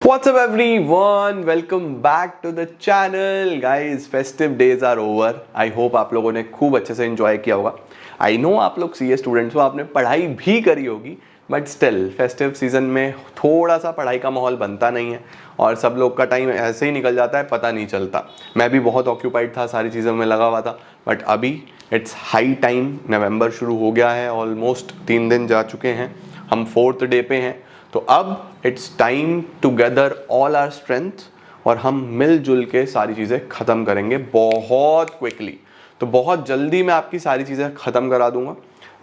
What's up everyone? Welcome back to the channel. Guys, festive days are over. I hope आप लोगों ने खूब अच्छे से enjoy किया होगा. I know आप लोग CA स्टूडेंट्स हो, आपने पढ़ाई भी करी होगी, बट स्टिल फेस्टिव सीजन में थोड़ा सा पढ़ाई का माहौल बनता नहीं है और सब लोग का टाइम ऐसे ही निकल जाता है, पता नहीं चलता. मैं भी बहुत ऑक्यूपाइड था, सारी चीज़ों में लगा हुआ था, बट अभी इट्स हाई टाइम. नवंबर शुरू हो गया है, ऑलमोस्ट 3 दिन जा चुके हैं, हम 4th डे पे हैं. तो अब it's time to gather all our strength और हम मिलजुल के सारी चीज़ें ख़त्म करेंगे बहुत क्विकली. तो बहुत जल्दी मैं आपकी सारी चीज़ें ख़त्म करा दूंगा.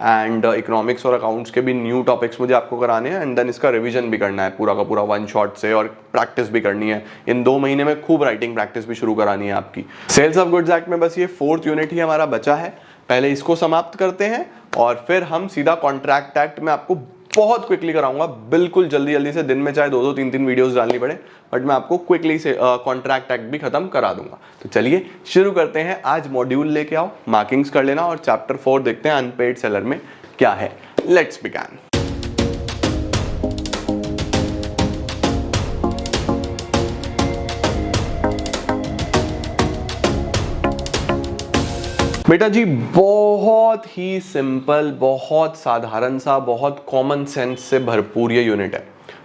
एंड इकोनॉमिक्स और अकाउंट्स के भी न्यू टॉपिक्स मुझे आपको कराने हैं एंड देन इसका रिवीजन भी करना है पूरा का पूरा वन शॉट से, और प्रैक्टिस भी करनी है. इन 2 महीने में खूब राइटिंग प्रैक्टिस भी शुरू करानी है आपकी. सेल्स ऑफ गुड्स एक्ट में बस ये 4th यूनिट ही हमारा बचा है. पहले इसको समाप्त करते हैं और फिर हम सीधा कॉन्ट्रैक्ट एक्ट में आपको बहुत क्विकली कराऊंगा. बिल्कुल जल्दी जल्दी से, दिन में चाहे 2-2 3-3 वीडियोस डालनी पड़े, बट मैं आपको क्विकली से कॉन्ट्रैक्ट एक्ट भी खत्म करा दूंगा. तो चलिए शुरू करते हैं. आज मॉड्यूल लेके आओ, मार्किंग्स कर लेना और चैप्टर 4 देखते हैं अनपेड सेलर में क्या है. Let's begin. बेटा जी बहुत ही सिंपल, बहुत साधारण सा, बहुत कॉमन सेंस से भरपूर ये यूनिट है.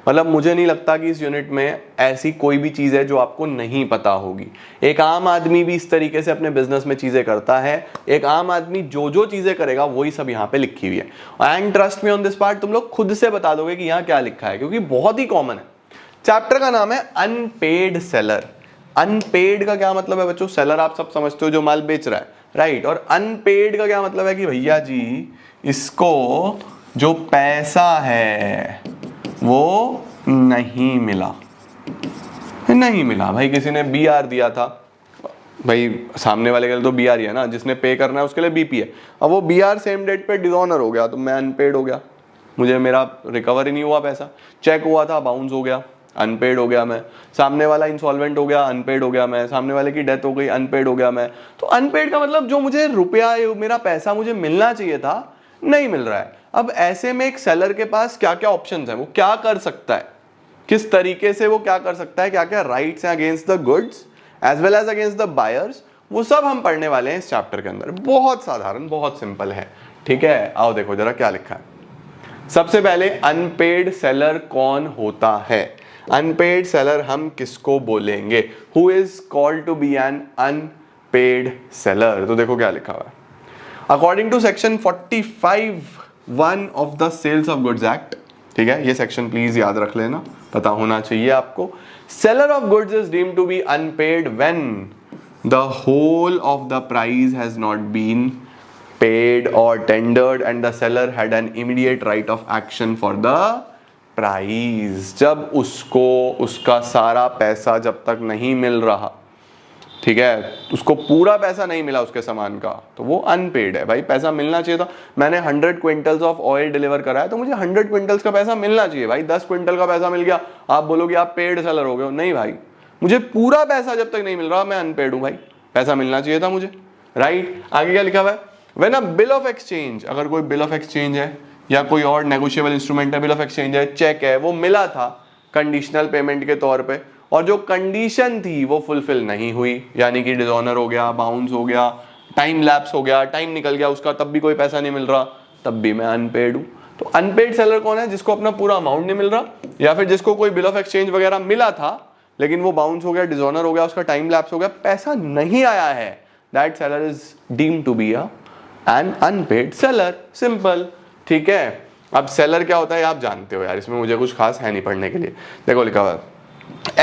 मतलब मुझे नहीं लगता कि इस यूनिट में ऐसी कोई भी चीज़ है जो आपको नहीं पता होगी. एक आम आदमी भी इस तरीके से अपने बिजनेस में चीज़ें करता है. एक आम आदमी जो जो चीज़ें करेगा वही सब यहाँ पे लिखी हुई है. And trust me on this part, तुम लोग खुद से बता दोगे कि यहाँ क्या लिखा है, क्योंकि बहुत ही कॉमन है. चैप्टर का नाम है अनपेड सेलर. अनपेड का क्या मतलब है बच्चों? सेलर आप सब समझते हो जो माल बेच रहा है, राइट. और अनपेड का क्या मतलब है कि भैया जी इसको जो पैसा है वो नहीं मिला. नहीं मिला भाई, किसी ने BR दिया था भाई, सामने वाले के लिए तो BR ही है ना, जिसने पे करना है उसके लिए BP है. अब वो BR सेम डेट पे डिसऑनर हो गया तो मैं अनपेड हो गया, मुझे मेरा रिकवर ही नहीं हुआ पैसा. चेक हुआ था, बाउंस हो गया, अनपेड हो गया मैं. सामने वाला इंसॉल्वेंट हो गया, अनपेड हो गया मैं. सामने वाले की डेथ हो गई, अनपेड हो गया मैं. तो अनपेड का मतलब जो मुझे रुपया, मेरा पैसा मुझे मिलना चाहिए था, नहीं मिल रहा है. अब ऐसे में एक सेलर के पास क्या क्या ऑप्शंस हैं, वो क्या कर सकता है, किस तरीके से वो क्या कर सकता है, क्या क्या राइट्स हैं against the goods as well as against the buyers, वो सब हम पढ़ने वाले हैं इस चैप्टर के अंदर. बहुत साधारण, बहुत सिंपल है. ठीक है, आओ देखो जरा क्या लिखा है. सबसे पहले अनपेड सेलर कौन होता है? अनपेड सेलर हम किसको बोलेंगे? Who is called to be an unpaid seller? तो देखो क्या लिखा हुआ है. According to section 45(1) of the sales of goods act. ठीक है, ये सेक्शन प्लीज याद रख लेना, पता होना चाहिए आपको. Seller of goods is deemed to be unpaid when the whole of the price has not been paid or tendered and the seller had an immediate right of action for the price. जब उसको उसका सारा पैसा जब तक नहीं मिल रहा, ठीक है, उसको पूरा पैसा नहीं मिला उसके सामान का, तो वो अनपेड है. भाई पैसा मिलना चाहिए था. मैंने 100 क्विंटल्स ऑफ ऑयल डिलीवर करा है तो मुझे 100 क्विंटल्स का पैसा मिलना चाहिए. भाई 10 क्विंटल का पैसा मिल गया, आप बोलोगे आप पेड सेलर हो गए. नहीं भाई, मुझे पूरा पैसा जब तक नहीं मिल रहा मैं अनपेड हूं. भाई पैसा मिलना चाहिए था मुझे, राइट. आगे क्या लिखा हुआ है? When a bill of exchange, अगर कोई बिल ऑफ एक्सचेंज है या कोई और नेगोशिएबल इंस्ट्रूमेंट है, बिल ऑफ एक्सचेंज है, चेक है, वो मिला था कंडीशनल पेमेंट के तौर पे, और जो कंडीशन थी वो फुलफिल नहीं हुई, यानी कि डिसऑनर हो गया, बाउंस हो गया, टाइम लैप्स हो गया, टाइम निकल गया उसका, तब भी कोई पैसा नहीं मिल रहा, तब भी मैं अनपेड हूँ. तो अनपेड सेलर कौन है? जिसको अपना पूरा अमाउंट नहीं मिल रहा, या फिर जिसको कोई बिल ऑफ एक्सचेंज वगैरह मिला था लेकिन वो बाउंस हो गया, डिसऑनर हो गया, उसका टाइम लैप्स हो गया, पैसा नहीं आया है. That seller is deemed to be an unpaid seller. Simple. ठीक है. अब सेलर क्या होता है आप जानते हो यार, इसमें मुझे कुछ खास है नहीं पढ़ने के लिए. देखो लिखा हुआ है,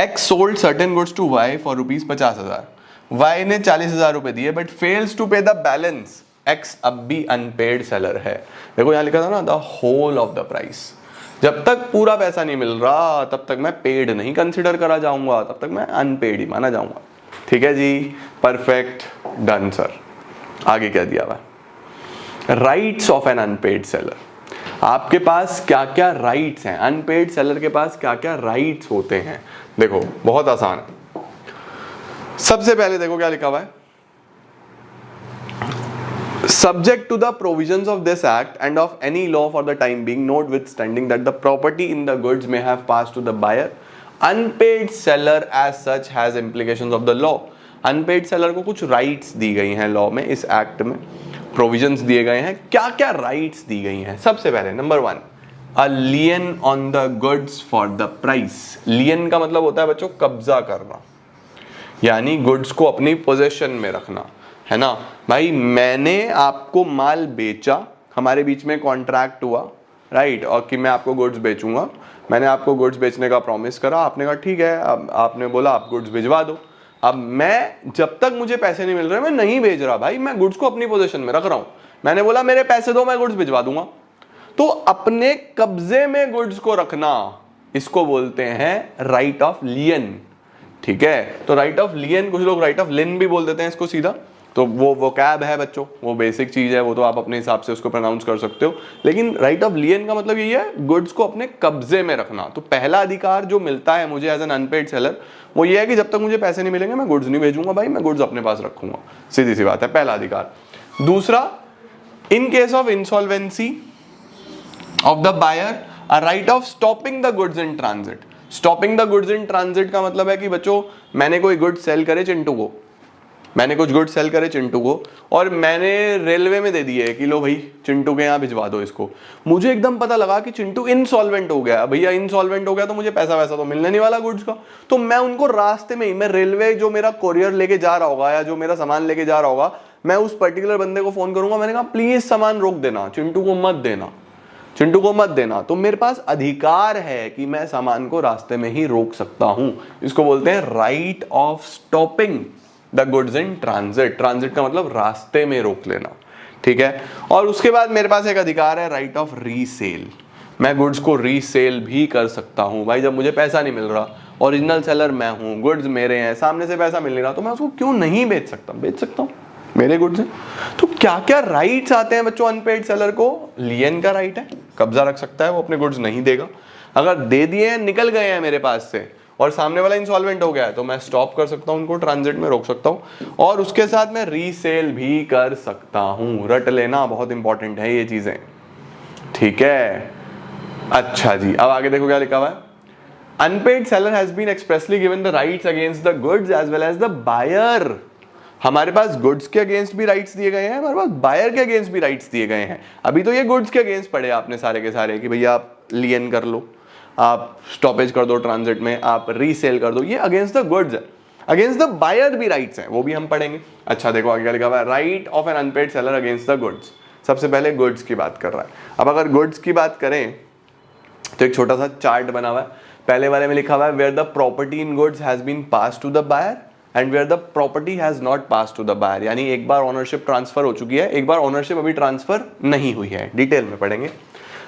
X sold certain goods to Y for ₹50,000. Y ने 40,000 रुपए दिए but fails to pay the balance. X अब भी अनपेड सेलर है. देखो यहाँ लिखा था ना, the whole of the price. जब तक पूरा पैसा नहीं मिल रहा तब तक मैं पेड नहीं कंसिडर करा जाऊंगा, तब तक मैं अनपेड ही माना जाऊंगा. ठीक है जी, परफेक्ट, डन सर. आगे क्या दिया हुआ? Rights of an unpaid seller. आपके पास क्या क्या राइट्स हैं? अनपेड सेलर के पास क्या क्या राइट्स होते हैं? देखो बहुत आसान है. सबसे पहले देखो क्या लिखा हुआ है, subject to the provisions of this act and of any law for the time being, notwithstanding that the property in the goods may have passed to the buyer unpaid seller as such has implications of the law. Unpaid seller को कुछ rights दी गई हैं law में, इस act में provisions दिए गए हैं। क्या क्या राइट्स दी गई हैं? सबसे पहले number 1, a lien on the goods for the price. Lien का मतलब होता है बच्चों कब्जा करना, यानी गुड्स को अपनी पोजेशन में रखना, है ना भाई। मैंने आपको माल बेचा, हमारे बीच में कॉन्ट्रैक्ट हुआ, राइट, और कि मैं आपको गुड्स बेचूंगा। मैंने आपको गुड्स बेचने का प्रॉमिस करा, आपने कहा ठीक है, अब आपने बोला आप गुड्स भिजवा दो। अब मैं जब तक मुझे पैसे नहीं मिल रहे मैं नहीं भेज रहा भाई, मैं गुड्स को अपनी पोजीशन में रख रहा हूं। मैंने बोला मेरे पैसे दो, मैं गुड्स भिजवा दूंगा। तो अपने कब्जे में गुड्स को रखना, इसको बोलते हैं राइट ऑफ लियन। ठीक है, तो राइट ऑफ लियन, कुछ लोग राइट ऑफ लिन भी बोल देते हैं इसको सीधा, तो वो कैब है बच्चों, वो बेसिक चीज है, वो तो आप अपने हिसाब से उसको प्रोनाउंस कर सकते हो। लेकिन राइट ऑफ लियन का मतलब यही है गुड्स को अपने कब्जे में रखना। तो पहला अधिकार जो मिलता है मुझे एज एन अनपेड सेलर, वो ये है कि जब तक मुझे पैसे नहीं मिलेंगे मैं गुड्स नहीं भेजूंगा भाई, मैं गुड्स अपने पास रखूंगा। सीधी सी बात है, पहला अधिकार। दूसरा, in case of insolvency of the buyer, a right of stopping the goods in transit. Stopping the goods in transit का मतलब है कि बच्चों मैंने कोई गुड्स सेल करे चिंटू को, मैंने कुछ गुड्स सेल करे चिंटू को, और मैंने रेलवे में दे दिए कि लो भाई चिंटू के यहाँ भिजवा दो इसको। मुझे एकदम पता लगा कि चिंटू इनसॉल्वेंट हो गया। भैया इनसॉल्वेंट हो गया तो मुझे पैसा वैसा तो मिलने नहीं वाला गुड्स का। तो मैं उनको रास्ते में ही, मैं रेलवे जो मेरा कोरियर लेके जा रहा होगा या जो मेरा सामान लेके जा रहा होगा, मैं उस पर्टिकुलर बंदे को फोन करूंगा, मैंने कहा प्लीज सामान रोक देना, चिंटू को मत देना, चिंटू को मत देना। तो मेरे पास अधिकार है कि मैं सामान को रास्ते में ही रोक सकता हूं। इसको बोलते हैं right of stopping the goods in transit. Transit का मतलब रास्ते में रोक लेना, ठीक है। और उसके बाद मेरे पास एक अधिकार है राइट ऑफ रीसेल। मैं गुड्स को रीसेल भी कर सकता हूं भाई। जब मुझे पैसा नहीं मिल रहा, ओरिजिनल सेलर मैं हूं, गुड्स मेरे हैं, सामने से पैसा मिल नहीं रहा, तो मैं उसको क्यों नहीं बेच सकता? बेच सकता हूं, मेरे गुड्स हैं। तो क्या क्या राइट्स आते हैं बच्चों अनपेड सेलर को? लियन का राइट है, कब्जा रख सकता है, वो अपने गुड्स नहीं देगा। अगर दे दिए हैं, निकल गए हैं मेरे पास से, और सामने वाला इंसॉल्वेंट हो गया है, तो मैं स्टॉप कर सकता हूं, उनको ट्रांजिट में रोक सकता हूं, और उसके साथ मैं रीसेल भी कर सकता हूं। रट लेना, बहुत इंपॉर्टेंट है ये चीजें, ठीक है। अच्छा जी, अब आगे देखो क्या लिखा हुआ है। Unpaid seller has been expressly given the rights against the goods as well as the buyer. हमारे पास गुड्स के अगेंस्ट भी राइट्स दिए गए हैं, हमारे पास बायर के अगेंस्ट भी राइट्स दिए गए हैं। अभी तो ये गुड्स के अगेंस्ट पढ़े आपने सारे के सारे कि भैया आप लियन कर लो, आप स्टॉपेज कर दो ट्रांजिट में, आप रीसेल कर दो, ये अगेंस्ट द गुड्स है। अगेंस्ट द बायर भी राइट्स हैं, वो भी हम पढ़ेंगे। अच्छा देखो आगे क्या लिखा हुआ है, right of an unpaid seller against the goods. सबसे पहले गुड्स की बात कर रहा है। अब अगर गुड्स की बात करें तो एक छोटा सा चार्ट बना हुआ है। पहले वाले में लिखा हुआ है where the property in goods has been pass to the buyer and where the property has not pass to the buyer, यानी एक बार ओनरशिप ट्रांसफर हो चुकी है, एक बार ओनरशिप अभी ट्रांसफर नहीं हुई है। डिटेल में पढ़ेंगे।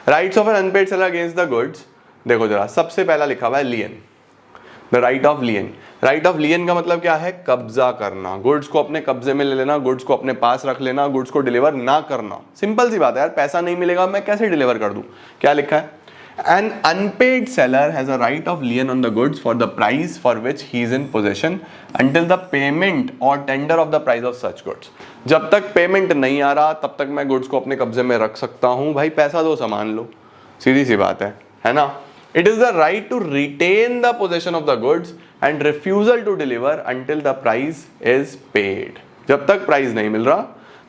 Rights of an unpaid seller against the goods, देखो जरा, सबसे पहला लिखा हुआ है lien, the right of lien. Right of lien का मतलब क्या है? कब्जा करना, गुड्स को अपने कब्जे में ले लेना, गुड्स को अपने पास रख लेना, गुड्स को डिलीवर ना करना। सिंपल सी बात है यार, पैसा नहीं मिलेगा मैं कैसे डिलीवर कर दूं? क्या लिखा है? An unpaid seller has a right of lien on the goods for the price for which he is in possession until the payment or tender of the price of such goods. जब तक payment नहीं आ रहा तब तक मैं goods को अपने कब्जे में रख सकता हूं। भाई पैसा दो, सामान लो, सीधी सी बात है ना। It is the right to retain the possession of the goods and refusal to deliver until the price is paid. जब तक प्राइस नहीं मिल रहा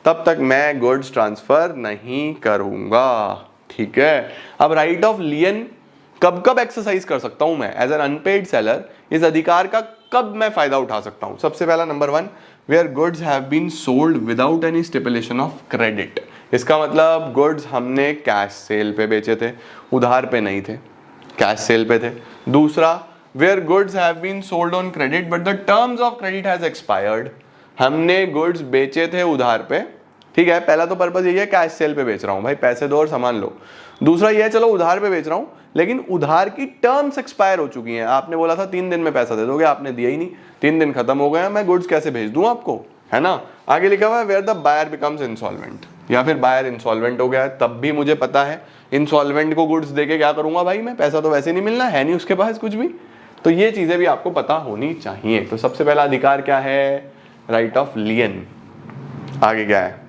तब तक मैं गुड्स ट्रांसफर नहीं करूंगा, ठीक है। अब राइट ऑफ लियन कब कब एक्सरसाइज कर सकता हूं मैं एज एन अनपेड सेलर? इस अधिकार का कब मैं फायदा उठा सकता हूं? सबसे पहला number 1, where goods have been sold without any stipulation of credit. इसका मतलब गुड्स हमने कैश सेल पे बेचे थे, उधार पे नहीं थे, कैश सेल पे थे। दूसरा, where goods have been sold on credit but the terms of credit has expired. हमने गुड्स बेचे थे उधार पे, ठीक है। पहला तो पर्पस यही है कैश सेल पे बेच रहा हूं भाई, पैसे दो और सामान लो। दूसरा ये है चलो उधार पे बेच रहा हूं, लेकिन उधार की टर्म्स एक्सपायर हो चुकी हैं। आपने बोला था 3 दिन में पैसा दे दोगे, आपने दिया ही नहीं, 3 दिन खत्म हो गया, मैं गुड्स कैसे भेज दूं आपको, है ना। आगे लिखा हुआ है where the buyer becomes insolvent, या फिर बायर इंसॉल्वेंट हो गया है, तब भी मुझे पता है इंसॉल्वेंट को गुड्स देके क्या करूंगा भाई मैं? पैसा तो वैसे नहीं मिलना है, नहीं उसके पास कुछ भी। तो ये चीजें भी आपको पता होनी चाहिए। तो सबसे पहला अधिकार क्या है? Right of लियन। आगे क्या है?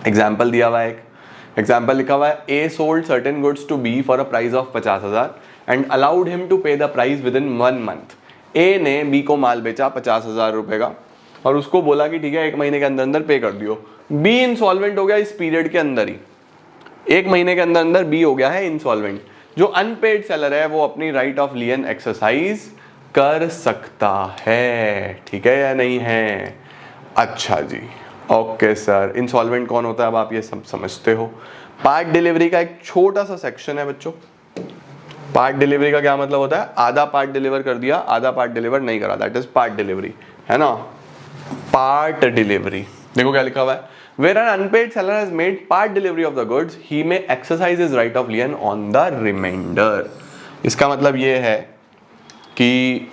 एग्जाम्पल दिया हुआ है, एक एग्जाम्पल लिखा हुआ है, A sold certain goods to B for a price of 50,000 and allowed him to pay the price within 1 month. A ने बी को माल बेचा 50,000 रुपए का और उसको बोला कि ठीक है 1 महीने के अंदर अंदर पे कर दियो। बी इंसॉल्वेंट हो गया इस पीरियड के अंदर ही, 1 महीने के अंदर अंदर बी हो गया है इंसॉल्वेंट। जो अनपेड सेलर है वो अपनी राइट ऑफ लियन एक्सरसाइज कर सकता है, ठीक है या नहीं है? अच्छा जी, ओके सर। इंसॉल्वेंट कौन होता है अब आप ये सब समझते हो। पार्ट डिलीवरी का एक छोटा सा सेक्शन है बच्चों। पार्ट डिलीवरी का क्या मतलब होता है? आधा पार्ट डिलीवर कर दिया, आधा पार्ट डिलीवर नहीं करा, दैट इज पार्ट डिलीवरी, है ना। पार्ट डिलीवरी देखो क्या लिखा हुआ है, where an unpaid seller has made part delivery of the goods he may exercise his right of lien on the remainder। इसका मतलब ये है कि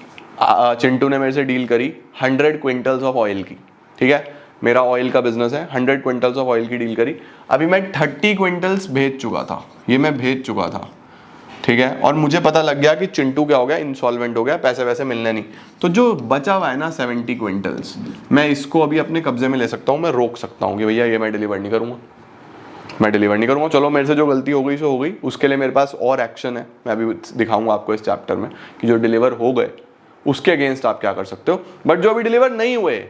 चिंटू ने मेरे से डील करी 100 क्विंटल्स ऑफ ऑयल की, ठीक है, मेरा ऑयल का बिजनेस है, 100 क्विंटल्स ऑफ ऑयल की डील करी। अभी मैं 30 क्विंटल्स भेज चुका था, ये मैं भेज चुका था, ठीक है, और मुझे पता लग गया कि चिंटू क्या हो गया, इंसॉल्वेंट हो गया, पैसे वैसे मिलने नहीं। तो जो बचा हुआ है ना 70 क्विंटल्स, मैं इसको अभी अपने कब्जे में ले सकता हूँ, मैं रोक सकता हूँ कि भैया ये मैं डिलीवर नहीं करूँगा, मैं डिलीवर नहीं करूँगा। चलो मेरे से जो गलती हो गई सो हो गई, उसके लिए मेरे पास और एक्शन है, मैं अभी दिखाऊंगा आपको इस चैप्टर में कि जो डिलीवर हो गए उसके अगेंस्ट आप क्या कर सकते हो। बट जो अभी डिलीवर नहीं हुए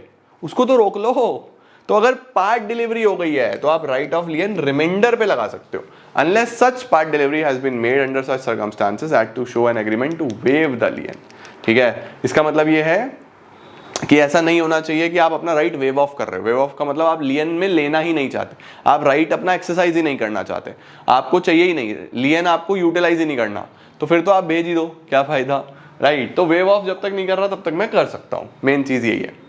उसको तो रोक लो। तो अगर पार्ट डिलीवरी हो गई है तो आप राइट ऑफ लियन रिमाइंडर पे लगा सकते हो, unless such part delivery has been made under such circumstances at to show an agreement to waive the lien, ठीक है। इसका मतलब ये है कि ऐसा नहीं होना चाहिए कि आप अपना राइट वेव ऑफ कर रहे हो। वेव ऑफ का मतलब आप लियन में लेना ही नहीं चाहते, आप राइट अपना एक्सरसाइज ही नहीं करना चाहते, आपको चाहिए ही नहीं लियन, आपको यूटिलाइज ही नहीं करना, तो फिर तो आप भेज ही दो, क्या फायदा, राइट। तो वेव ऑफ जब तक नहीं कर रहा तब तक मैं कर सकता हूं, मेन चीज यही है।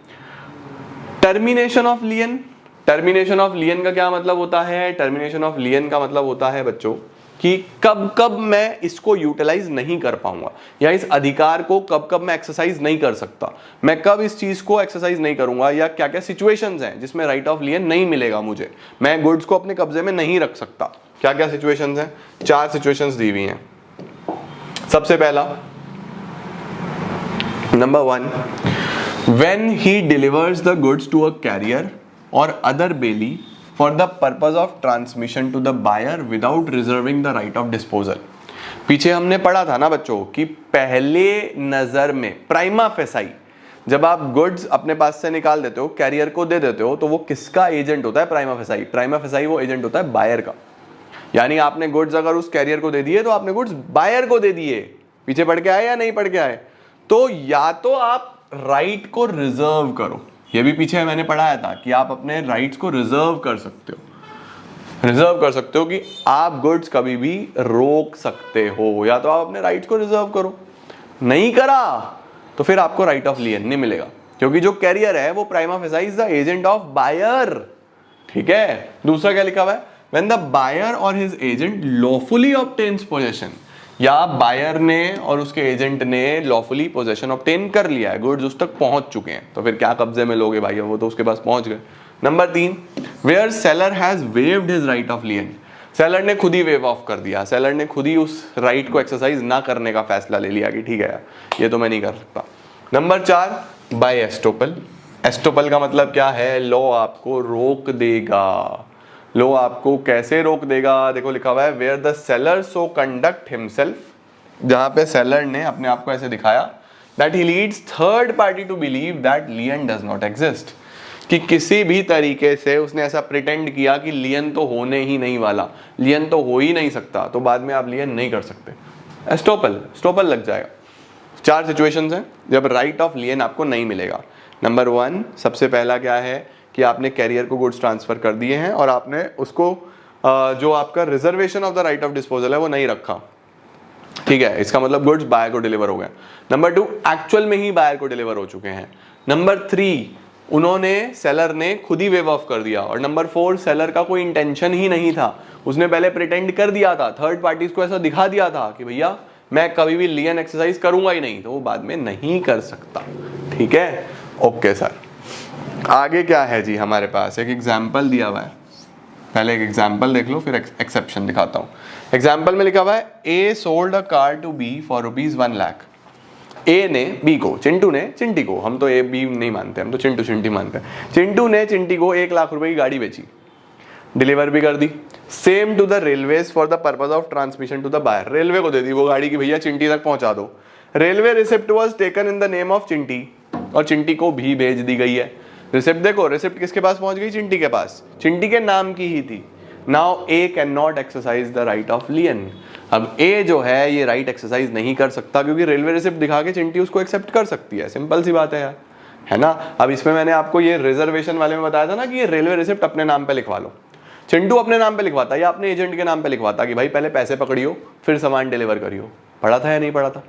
Termination of लियन, termination of lien का क्या मतलब होता है? टर्मिनेशन ऑफ लियन का मतलब होता है बच्चों कि कब कब मैं इसको यूटिलाइज नहीं कर पाऊंगा, या इस अधिकार को कब कब मैं एक्सरसाइज नहीं कर सकता, मैं कब इस चीज को एक्सरसाइज नहीं करूंगा, या क्या क्या सिचुएशंस हैं जिसमें राइट ऑफ लियन नहीं मिलेगा मुझे, मैं गुड्स को अपने कब्जे में नहीं रख सकता। क्या क्या सिचुएशंस हैं? 4 सिचुएशंस दी हुई हैं। सबसे पहला, number 1, when he delivers the goods to a carrier or other bailee for the purpose of transmission to the buyer without reserving the right of disposal। पीछे हमने पढ़ा था ना बच्चों कि पहले नजर में प्राइमा फेसाई, जब आप गुड्स अपने पास से निकाल देते हो, कैरियर को दे देते हो, तो वो किसका एजेंट होता है? Prima facie. प्राइमा फेसाई वो एजेंट होता है बायर का, यानी आपने गुड्स अगर उस कैरियर को दे दिए तो आपने गुड्स बायर को दे दिए। पीछे पढ़ के आए या नहीं पढ़ के आए? तो या तो आप राइट को रिजर्व करो, ये भी पीछे मैंने पढ़ाया था कि आप अपने राइट्स को रिजर्व कर सकते हो, रिजर्व कर सकते हो कि आप गुड्स कभी भी रोक सकते हो, या तो आप अपने राइट्स को रिजर्व करो, नहीं करा तो फिर आपको राइट ऑफ लियन नहीं मिलेगा, क्योंकि जो कैरियर है वो prima facie is the agent of buyer, ठीक है। दूसरा क्या लिखा हुआ है? When the buyer or his agent lawfully obtains possession, या बायर ने और उसके एजेंट ने लॉफुली पोजेशन ऑब्टेन कर लिया है, गुड्स उस तक पहुंच चुके हैं, तो फिर क्या कब्जे में लोगे भाई, वो तो उसके पास पहुंच गए। Number 3, where seller has waived his right of lien, सेलर ने खुद ही वेव ऑफ कर दिया, सेलर ने खुद ही उस राइट को एक्सरसाइज ना करने का फैसला ले लिया कि ठीक है ये तो मैं नहीं कर सकता। Number 4, bye estoppel. एस्टोपल का मतलब क्या है? लॉ आपको रोक देगा। लो आपको कैसे रोक देगा? देखो लिखा हुआ है where the seller so conduct himself, जहां पे सेलर ने अपने आप को ऐसे दिखाया that he leads third party to believe that lien does not exist, कि किसी भी तरीके से उसने ऐसा प्रिटेंड किया कि लियन तो होने ही नहीं वाला, लियन तो हो ही नहीं सकता, तो बाद में आप लियन नहीं कर सकते, एस्टोपल, स्टोपल लग जाएगा। 4 सिचुएशंस हैं जब राइट ऑफ लियन आपको नहीं मिलेगा। नंबर 1, सबसे पहला क्या है कि आपने कैरियर को गुड्स ट्रांसफर कर दिए हैं और आपने उसको जो आपका reservation of the right of disposal है वो नहीं रखा, ठीक है, इसका मतलब गुड्स बायर को डिलीवर हो गए। नंबर 2, एक्चुअल में ही बायर को डिलीवर हो चुके हैं। नंबर 3, उन्होंने, सेलर ने खुद ही वेव ऑफ कर दिया। और नंबर 4, सेलर का कोई इंटेंशन ही नहीं था, उसने पहले प्रिटेंड कर दिया था, थर्ड पार्टीज को ऐसा दिखा दिया था कि भैया मैं कभी भी लियन एक्सरसाइज करूंगा ही नहीं, तो वो बाद में नहीं कर सकता, ठीक है। ओके सर, आगे क्या है जी? हमारे पास एक एग्जाम्पल दिया हुआ है, पहले एक एग्जाम्पल देख लो फिर एक्सेप्शन दिखाता हूँ। एग्जाम्पल में लिखा हुआ है A sold a car to B for ₹1 lakh. A ने बी को, चिंटू ने चिंटी को, हम तो ए बी नहीं मानते, हम तो चिंटू चिंटी मानते हैं, चिंटू ने चिंटी को 1 लाख रुपए की गाड़ी बेची। डिलीवर भी कर दी। Sent to the railways for the purpose of transmission to the buyer, railway को दे दी वो गाड़ी की भैया चिंटी तक पहुंचा दो। Railway receipt was taken in the name of Chinti, और चिंटी को भी भेज दी गई है। रिसिप्ट देखो, रिसिप्ट किसके पास पहुंच गई? चिंटी के पास, चिंटी के नाम की ही थी। Now A can not exercise the right of लियन। अब ए जो है ये राइट एक्सरसाइज नहीं कर सकता, क्योंकि रेलवे रिसिप्ट दिखा के चिंटी उसको एक्सेप्ट कर सकती है, सिंपल सी बात है यार, है ना। अब इसमें मैंने आपको ये रिजर्वेशन वाले में बताया था ना कि ये रेलवे रिसिप्ट अपने नाम पे लिखवा लो। चिंटू अपने नाम पे लिखवाता या अपने एजेंट के नाम पे लिखवाता कि भाई पहले पैसे पकड़ियो फिर सामान डिलीवर करियो। पढ़ा था या नहीं पढ़ा था?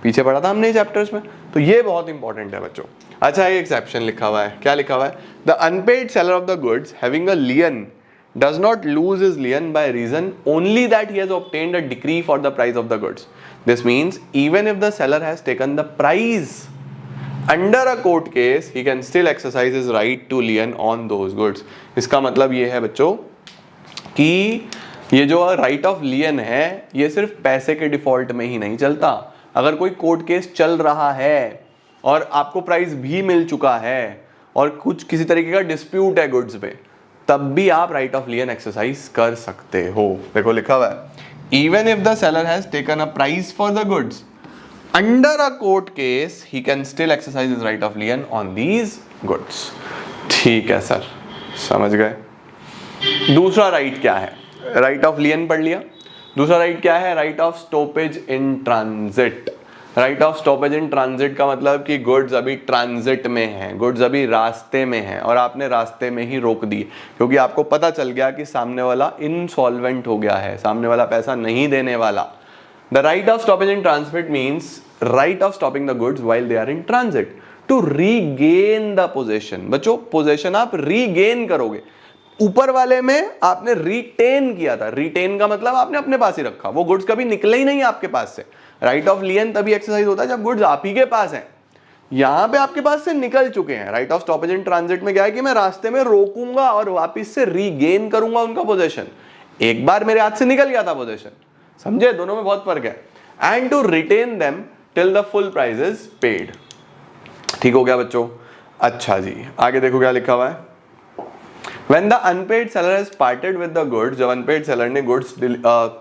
पीछे पढ़ा था हमने चैप्टर्स में। तो ये बहुत इंपॉर्टेंट है बच्चों। अच्छा, एक एक्सेप्शन लिखा हुआ है, क्या लिखा हुआ है? The unpaid seller of the goods having a lien does not lose his lien by reason only that he has obtained a decree for the price of the goods. This means even if the seller has taken the price under a court case, he can still exercise his right to lien on those goods. इसका मतलब ये है बच्चों कि ये जो right of लियन है ये सिर्फ पैसे के डिफॉल्ट में ही नहीं चलता। अगर कोई कोर्ट केस चल रहा है और आपको प्राइस भी मिल चुका है और कुछ किसी तरीके का डिस्प्यूट है गुड्स पे, तब भी आप राइट ऑफ लियन एक्सरसाइज कर सकते हो। देखो लिखा हुआ है, even if the seller has taken a price for the goods under a court case, he can still exercise his right of लियन on these goods. ठीक है सर, समझ गए। दूसरा राइट क्या है? राइट ऑफ लियन पढ़ लिया। दूसरा राइट क्या है? Right of stoppage in transit. Right of stoppage in transit का मतलब कि गुड्स अभी ट्रांजिट में हैं, गुड्स अभी रास्ते में हैं और आपने रास्ते में ही रोक दी क्योंकि आपको पता चल गया कि सामने वाला इनसॉल्वेंट हो गया है, सामने वाला पैसा नहीं देने वाला। The right of stoppage in transit means right of stopping the goods while they are in transit to regain the possession. बच्चों पोजेशन आप रीगेन करोगे। ऊपर वाले में आपने रिटेन किया था, रिटेन का मतलब आपने अपने पास ही रखा, वो गुड्स कभी निकले ही नहीं आपके पास से। राइट ऑफ लियन तभी एक्सरसाइज होता है जब गुड्स आप ही के पास हैं, यहां पे आपके पास से निकल चुके हैं। Right of stoppage in transit में क्या है कि मैं रास्ते में रोकूंगा और वापस से रीगेन करूंगा उनका पोजेशन। एक बार मेरे हाथ से निकल गया था पोजेशन, समझे? दोनों में बहुत फर्क है। And to retain them till the full price is paid. ठीक हो गया बच्चों? अच्छा जी, आगे देखो क्या लिखा हुआ है। When the unpaid seller has parted with the goods, जब unpaid seller ने goods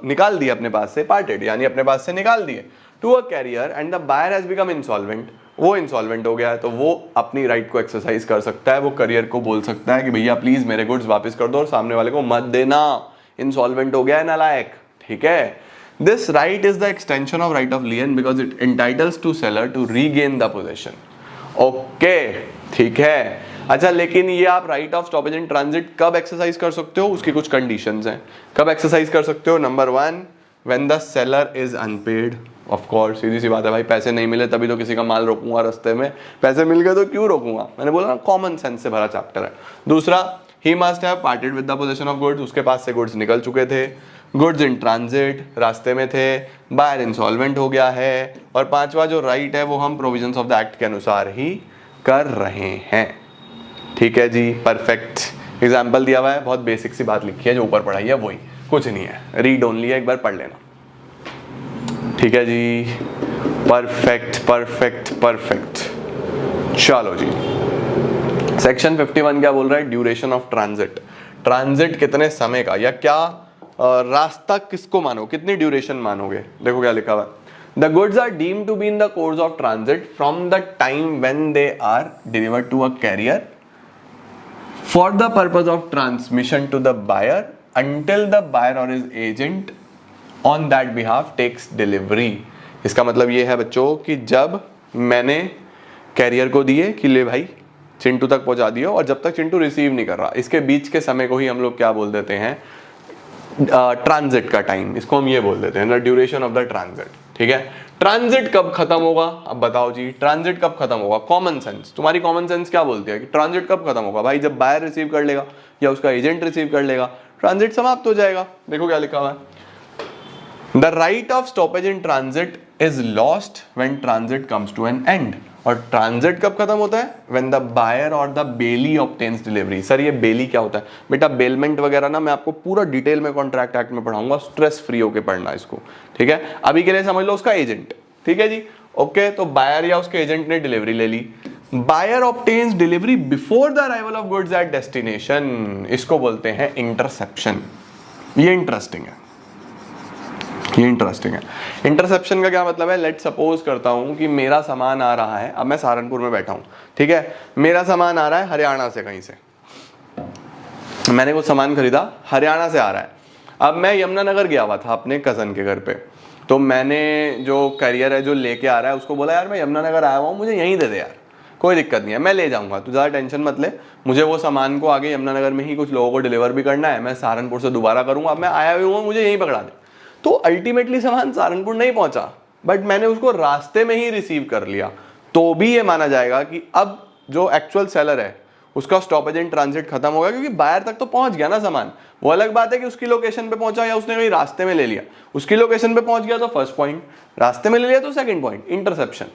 निकाल दिए अपने पास से, parted यानी अपने पास से निकाल दिए, to a carrier and the buyer has become insolvent, वो insolvent हो गया है, तो वो अपनी राइट को एक्सरसाइज कर सकता है। वो करियर को बोल सकता है कि भैया प्लीज मेरे गुड्स वापस कर दो और सामने वाले को मत देना, इंसॉल्वेंट हो गया है नालायक। ठीक है, this right is the extension of right of lien because it entitles to seller to regain the possession. Okay, ठीक है। अच्छा, लेकिन ये आप right of stoppage in transit कब एक्सरसाइज कर सकते हो? उसकी कुछ कंडीशंस हैं। कब एक्सरसाइज कर सकते हो? Number 1, when the seller is unpaid. Of course, सीधी सी बात है भाई, पैसे नहीं मिले तभी तो किसी का माल रोकूंगा रास्ते में, पैसे मिल गए तो क्यों रोकूंगा? मैंने बोला ना, कॉमन सेंस से भरा चैप्टर है। दूसरा, he must have parted with the possession of goods, उसके पास से गुड्स निकल चुके थे, गुड्स इन ट्रांजिट, रास्ते में थे, बायर इंसॉल्वेंट हो गया है, और पांचवा जो राइट है वो हम प्रोविजंस ऑफ द एक्ट के अनुसार ही कर रहे हैं। ठीक है जी, परफेक्ट। एग्जाम्पल दिया हुआ है, बहुत बेसिक सी बात लिखी है, जो ऊपर पढ़ाई है वही, कुछ नहीं है, रीड ओनली है, एक बार पढ़ लेना। ठीक है जी, परफेक्ट परफेक्ट परफेक्ट। चलो जी, सेक्शन 51 क्या बोल रहा है? Duration of transit. ट्रांजिट कितने समय का, या क्या रास्ता किसको मानो, कितनी ड्यूरेशन मानोगे? देखो क्या लिखा हुआ है। The goods are deemed to be in the course of transit from the time when they are delivered to a carrier for the purpose of transmission to the buyer until the buyer or his agent on that behalf takes delivery। इसका मतलब ये है बच्चों कि जब मैंने career को दिए कि ले भाई चिंटू तक पहुंचा दियो, और जब तक चिंटू रिसीव नहीं कर रहा, इसके बीच के समय को ही हम लोग क्या बोल देते हैं? ट्रांजिट का टाइम, इसको हम ये बोल देते हैं, the duration of the transit. ठीक है, ट्रांजिट कब खत्म होगा? अब बताओ जी, ट्रांजिट कब खत्म होगा? कॉमन सेंस, तुम्हारी कॉमन सेंस क्या बोलती है कि ट्रांजिट कब खत्म होगा? भाई जब बायर रिसीव कर लेगा या उसका एजेंट रिसीव कर लेगा, ट्रांजिट समाप्त हो जाएगा। देखो क्या लिखा हुआ है, the right of stoppage in transit is lost when transit comes to an end. और ट्रांजिट कब खत्म होता है? When the buyer or the bailee obtains delivery. Sir ये बेली क्या होता है? बेटा बेलमेंट वगैरह ना मैं आपको पूरा डिटेल में कॉन्ट्रैक्ट एक्ट में पढ़ाऊंगा, स्ट्रेस फ्री होके पढ़ना इसको। ठीक है, अभी के लिए समझ लो उसका एजेंट। ठीक है जी, ओके। तो बायर या उसके एजेंट ने डिलीवरी ले ली, buyer obtains delivery before the arrival of goods at destination, इसको बोलते हैं इंटरसेप्शन। ये इंटरेस्टिंग है, ये इंटरेस्टिंग है। इंटरसेप्शन का क्या मतलब है? लेट सपोज करता हूं कि मेरा सामान आ रहा है, अब मैं सहारनपुर में बैठा हूं, ठीक है, मेरा सामान आ रहा है हरियाणा से, कहीं से मैंने कुछ सामान खरीदा, हरियाणा से आ रहा है। अब मैं यमुनानगर गया हुआ था अपने कजन के घर पे, तो मैंने जो कैरियर है जो लेके आ रहा है उसको बोला यार मैं यमुनानगर आया हुआ हूँ, मुझे यहीं दे दे यार, कोई दिक्कत नहीं है, मैं ले जाऊंगा, तू ज़्यादा टेंशन मत ले, मुझे वो सामान को आगे यमुनानगर में ही कुछ लोगों को डिलीवर भी करना है, मैं सहारनपुर से दोबारा करूंगा, अब मैं आया हुआ हूँ, मुझे यहीं पकड़ा दे। तो अल्टीमेटली सामान सहारनपुर नहीं पहुंचा, बट मैंने उसको रास्ते में ही रिसीव कर लिया, तो भी ये माना जाएगा कि अब जो एक्चुअल सेलर है उसका स्टॉपेज इन ट्रांजिट खत्म होगा, क्योंकि बायर तक तो पहुंच गया ना सामान। वो अलग बात है कि उसकी लोकेशन पे पहुंचा या उसने कहीं रास्ते में ले लिया, उसकी लोकेशन पे पहुंच गया तो फर्स्ट पॉइंट, रास्ते में ले लिया तो सेकंड पॉइंट, इंटरसेप्शन।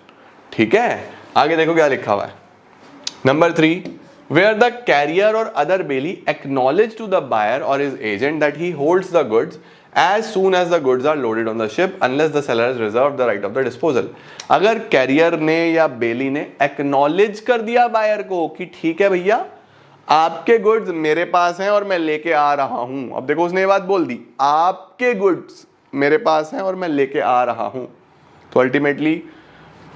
ठीक है, आगे देखो क्या लिखा हुआ है। Number 3, where the carrier or other bailee acknowledge to the buyer or his agent that he holds the goods as soon as the goods are loaded on the ship unless the seller has reserved the right of the disposal। अगर career ने या बेली ने acknowledge कर दिया buyer को कि ठीक है भैया आपके गुड्स मेरे पास हैं और मैं लेके आ रहा हूं, अब देखो उसने ये बात बोल दी, आपके गुड्स मेरे पास हैं और मैं लेके आ रहा हूं, तो अल्टीमेटली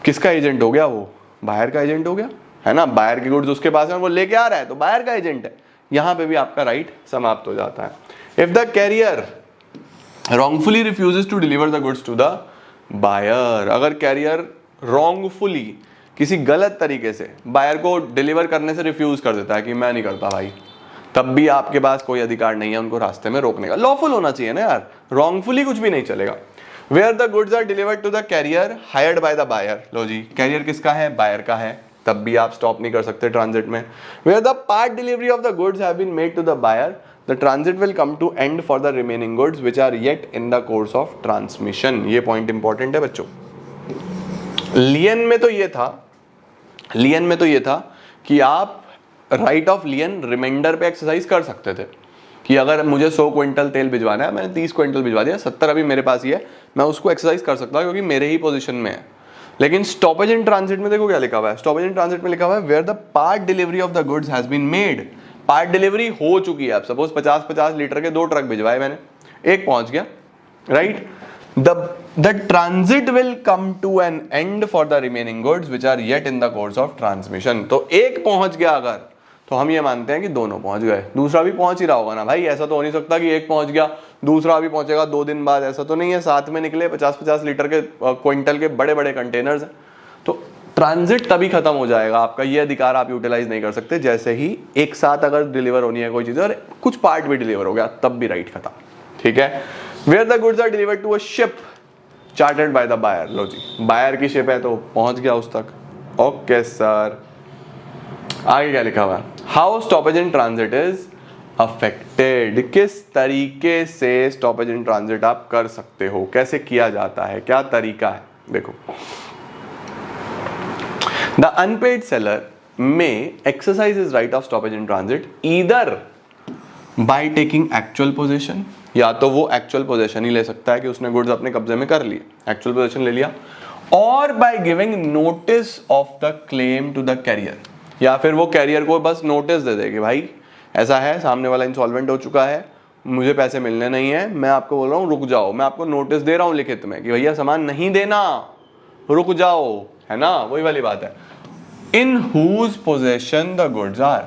किसका एजेंट हो गया? वो बायर का एजेंट हो गया, है ना। बायर की गुड्स उसके पास है और वो लेके आ रहा है, तो बायर का एजेंट है, यहां पे भी आपका राइट समाप्त हो जाता है। If the carrier wrongfully refuses to deliver the goods to the buyer, अगर कैरियर wrongfully किसी गलत तरीके से बायर को डिलीवर करने से रिफ्यूज कर देता है कि मैं नहीं करता भाई, तब भी आपके पास कोई अधिकार नहीं है उनको रास्ते में रोकने का। लॉफुल होना चाहिए ना यार, wrongfully कुछ भी नहीं चलेगा। Where the goods are delivered to the carrier hired by the buyer, लो जी कैरियर किसका है? बायर का है, तब भी आप स्टॉप नहीं कर सकते ट्रांजिट में। Where the part delivery of the goods have been made to the buyer, the transit will come to end for the remaining goods which are yet in the course of transmission। ये point important है बच्चों। लियन में तो ये था कि आप right of लियन reminder पे एक्सरसाइज कर सकते थे कि अगर मुझे 100 क्विंटल तेल भिजवाना है, मैंने 30 क्विंटल भिजवा दिया, 70 अभी मेरे पास ही है, मैं उसको एक्सरसाइज कर सकता हूँ क्योंकि मेरे ही पोजीशन में है। लेकिन स्टॉपेज इन ट्रांजिट में देखो क्या लिखा हुआ है, स्टॉपेज इन ट्रांजिट में लिखा हुआ है where the part delivery of the goods has been made, part delivery हो चुकी है। अब सपोज 50-50 लीटर के 2 ट्रक भिजवाए मैंने, एक पहुंच गया, right, the transit will come to an end for the remaining goods which are yet in the course of transmission। तो एक पहुंच गया अगर, तो हम ये मानते हैं कि दोनों पहुंच गए, दूसरा भी पहुंच ही रहा होगा ना भाई, ऐसा तो हो नहीं सकता कि एक पहुंच गया दूसरा भी पहुंचेगा 2 दिन बाद, ऐसा तो नहीं है। साथ में निकले 50-50 लीटर के क्विंटल के बड़े बड़े कंटेनर्स हैं, तो ट्रांजिट तभी खत्म हो जाएगा आपका, ये अधिकार आप यूटिलाइज नहीं कर सकते। जैसे ही एक साथ अगर डिलीवर होनी है कोई चीज और कुछ पार्ट भी डिलीवर हो गया, तब भी राइट खत्म। ठीक है, where the goods are delivered to a ship chartered by the buyer, लो जी बायर की शिप है तो पहुंच गया उस तक। ओके सर, आगे क्या लिखा हुआ है? How stoppage in transit is affected, किस तरीके से स्टॉपेज इन ट्रांजिट आप कर सकते हो, कैसे किया जाता है, क्या तरीका है? देखो, the unpaid seller may exercise his right of stoppage in transit either by taking actual possession, या तो वो एक्चुअल पोजेशन ही ले सकता है कि उसने गुड्स अपने कब्जे में कर लिए, एक्चुअल पोजेशन ले लिया, और by giving notice of the claim to the carrier, या फिर वो कैरियर को बस नोटिस दे दे कि भाई ऐसा है, सामने वाला इंसॉल्वेंट हो चुका है, मुझे पैसे मिलने नहीं है, मैं आपको बोल रहा हूँ रुक जाओ, मैं आपको नोटिस दे रहा हूँ लिखित में कि भैया सामान नहीं देना, रुक जाओ, है ना, वही वाली बात है। In whose possession the goods are,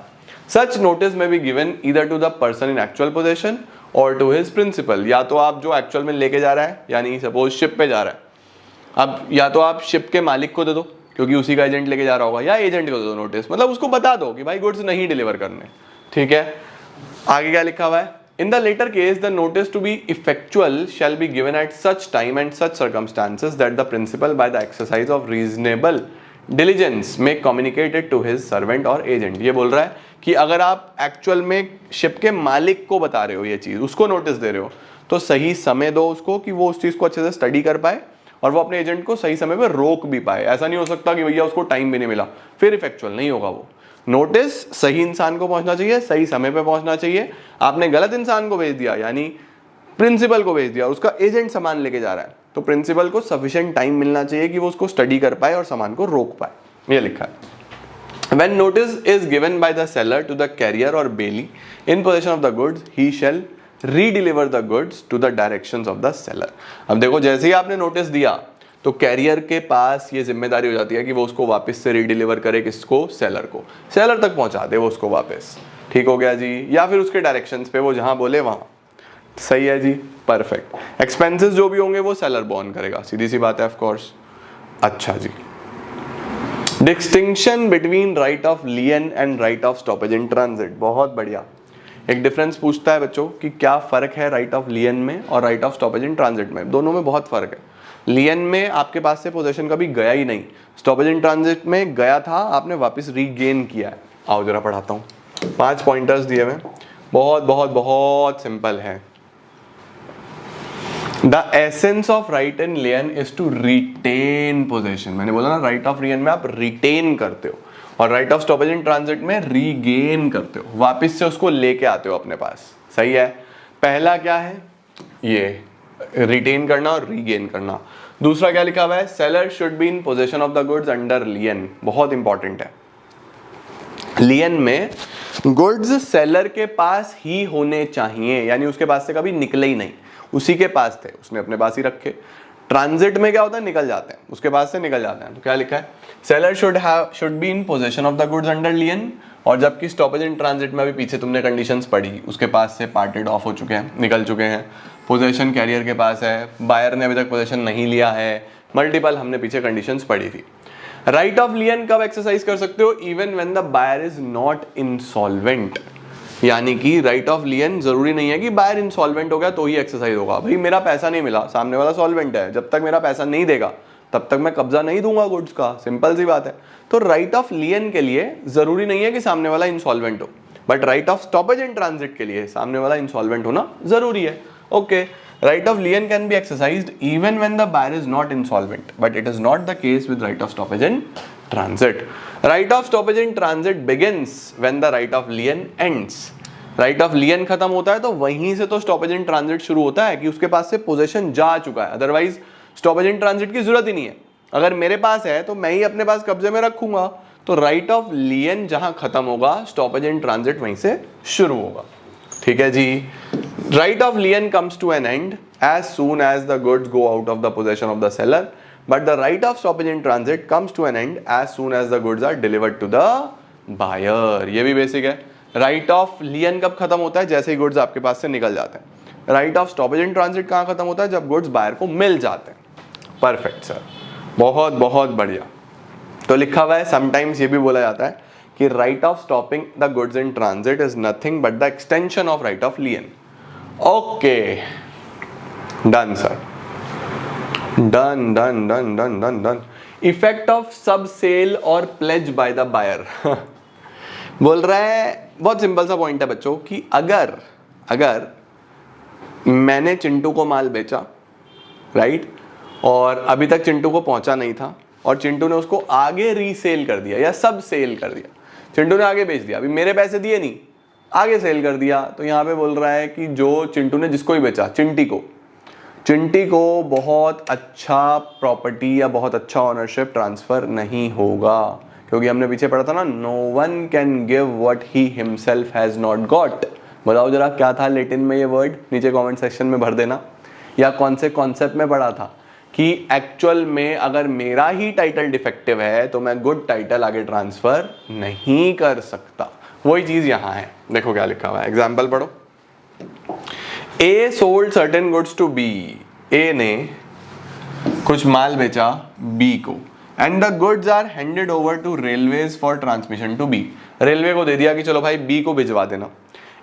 such notice may be given either to the person in actual possession or to his principal। या तो आप जो एक्चुअल में लेके जा रहा है, यानी सपोज शिप पे जा रहा है, अब या तो आप शिप के मालिक को दे दो क्योंकि उसी का एजेंट लेके जा रहा होगा, या एजेंट को दे दो नोटिस, मतलब उसको बता दो कि भाई गुड्स नहीं डिलीवर करने। ठीक है, आगे क्या लिखा हुआ है? In the later case, the notice to be effectual shall be given at such time and such circumstances that the principal, by the exercise of reasonable diligence, may communicate it to his servant or agent। ये बोल रहा है कि अगर आप actual में ship के मालिक को बता रहे हो ये चीज, उसको नोटिस दे रहे हो, तो सही समय दो उसको कि वो उस चीज को अच्छे से स्टडी कर पाए और वो अपने एजेंट को सही समय पे रोक भी पाए। ऐसा नहीं हो सकता कि भैया उसको टाइम भी नहीं मिला, फिर इफेक्चुअल नहीं होगा वो। नोटिस सही इंसान को पहुंचना चाहिए, सही समय पे पहुंचना चाहिए। आपने गलत इंसान को भेज दिया, यानी प्रिंसिपल को भेज दिया, उसका एजेंट सामान लेके जा रहा है, तो प्रिंसिपल को सफिशिएंट टाइम मिलना चाहिए कि वो उसको स्टडी कर पाए और सामान को रोक पाए, ये लिखा है। When notice is given by the seller to the carrier or bailee in possession of the goods, he shall redeliver the goods to the directions of the seller. अब देखो जैसे ही आपने नोटिस दिया तो कैरियर के पास ये जिम्मेदारी हो जाती है कि वो उसको वापस से रीडिलीवर करे, किसको, सेलर को, सेलर तक पहुंचा दे वो उसको वापस। ठीक हो गया जी, या फिर उसके डायरेक्शंस पे वो जहां बोले वहां। सही है जी, परफेक्ट। एक्सपेंसेस जो भी होंगे वो सेलर बॉर्न करेगा, सीधी सी बात है ऑफ कोर्स। अच्छा जी, distinction between right of lien and right of stoppage in transit, बहुत बढ़िया। एक डिफरेंस पूछता है बच्चों कि क्या फर्क है राइट ऑफ लियन में और right of stoppage in transit में। दोनों में बहुत फर्क है। लियन में आपके पास से पोजीशन कभी गया ही नहीं, स्टॉपेज इन ट्रांजिट में गया था, आपने वापस रीगेन किया है। आओ जरा पढ़ाता हूँ, 5 पॉइंटर्स दिए हुए, बहुत बहुत बहुत सिंपल है। The essence of right in lien is to retain possession. मैंने बोला ना, राइट ऑफ लियन में आप रिटेन करते हो और right of stoppage in transit में रीगेन करते हो, वापस से उसको लेके आते हो अपने पास। सही है, पहला क्या है, ये रिटेन करना और रीगेन करना। दूसरा क्या लिखा हुआ है, seller should be in possession of the goods under lien, बहुत इंपॉर्टेंट है। लियन में गुड्स सेलर के पास ही होने चाहिए, यानी उसके पास से कभी निकले ही नहीं, उसी के पास थे, उसने अपने पास ही रखे। ट्रांजिट में क्या होता है, निकल जाते हैं, उसके पास से निकल जाते हैं। तो क्या लिखा है, seller should be in possession of the goods under lien. और जबकि स्टॉपेज इन ट्रांजिट में अभी पीछे तुमने कंडीशंस पढ़ी, उसके पास से पार्टेड ऑफ हो चुके हैं, निकल चुके हैं, पोजेशन कैरियर के पास है, बायर ने अभी तक पोजेशन नहीं लिया है, मल्टीपल हमने पीछे कंडीशंस पढ़ी थी। राइट ऑफ लियन कब एक्सरसाइज कर सकते हो, even when the buyer is not insolvent. यानी कि राइट ऑफ लियन जरूरी नहीं है कि बायर इंसॉल्वेंट हो गया तो ही एक्सरसाइज होगा। भाई मेरा पैसा नहीं मिला, सामने वाला सॉल्वेंट है, जब तक मेरा पैसा नहीं देगा तब तक मैं कब्जा नहीं दूंगा गुड्स का, सिंपल सी बात है। तो राइट ऑफ लियन के लिए जरूरी नहीं है कि सामने वाला इंसॉल्वेंट हो, but right of stoppage in transit के लिए सामने वाला इंसॉल्वेंट होना जरूरी है। Okay, right of lien can be exercised even when the buyer is not insolvent, but it is not the case with right of stoppage in transit. Right of stoppage in transit begins when the right of lien ends. Right of lien खत्म होता है तो वहीं से तो stoppage in transit शुरू होता है कि उसके पास से पोजीशन जा चुका है, अदरवाइज स्टॉपेज इन ट्रांजिट की जरूरत ही नहीं है। अगर मेरे पास है तो मैं ही अपने पास कब्जे में रखूंगा, तो राइट ऑफ लियन जहां खत्म होगा स्टॉपेज इन ट्रांजिट वहीं से शुरू होगा। ठीक है जी, right of lien comes to an end as soon as the goods go out of the possession of the seller, but the right of stoppage in transit comes to an end as soon as the goods are delivered to the buyer. ये भी basic है। Right of लियन कब खत्म होता है, जैसे ही goods आपके पास से निकल जाते हैं। Right of stoppage in transit कहाँ खत्म होता है, जब गुड्स बायर को मिल जाते हैं। परफेक्ट सर, बहुत बहुत बढ़िया। तो लिखा हुआ है, समटाइम्स ये भी बोला जाता है कि right of stopping the goods in transit is nothing but the extension of right of लियन। Okay, done sir, done done done done done done. Effect of सब सेल और प्लेज बाय द बायर बोल रहा है, बहुत simple सा point है बच्चों कि अगर मैंने चिंटू को माल बेचा, राइट, और अभी तक चिंटू को पहुंचा नहीं था और चिंटू ने उसको आगे रीसेल कर दिया या सब सेल कर दिया, चिंटू ने आगे बेच दिया, अभी मेरे पैसे दिए नहीं, आगे सेल कर दिया, तो यहाँ पे बोल रहा है कि जो चिंटू ने जिसको भी बेचा, चिंटी को बहुत अच्छा प्रॉपर्टी या बहुत अच्छा ओनरशिप ट्रांसफर नहीं होगा, क्योंकि हमने पीछे पढ़ा था ना, no one can give what he himself has not got. बताओ जरा क्या था लैटिन में ये वर्ड, नीचे कमेंट सेक्शन में भर देना। या कौन से कॉन्सेप्ट में पढ़ा था कि एक्चुअल में अगर मेरा ही टाइटल डिफेक्टिव है तो मैं गुड टाइटल आगे ट्रांसफर नहीं कर सकता। वही चीज यहाँ है, देखो क्या लिखा हुआ है, एग्जाम्पल पढ़ो। A sold certain goods to B, A ने कुछ माल बेचा बी को, and the goods are handed over to railways for transmission to B. Railway को दे दिया कि चलो भाई बी को भिजवा देना।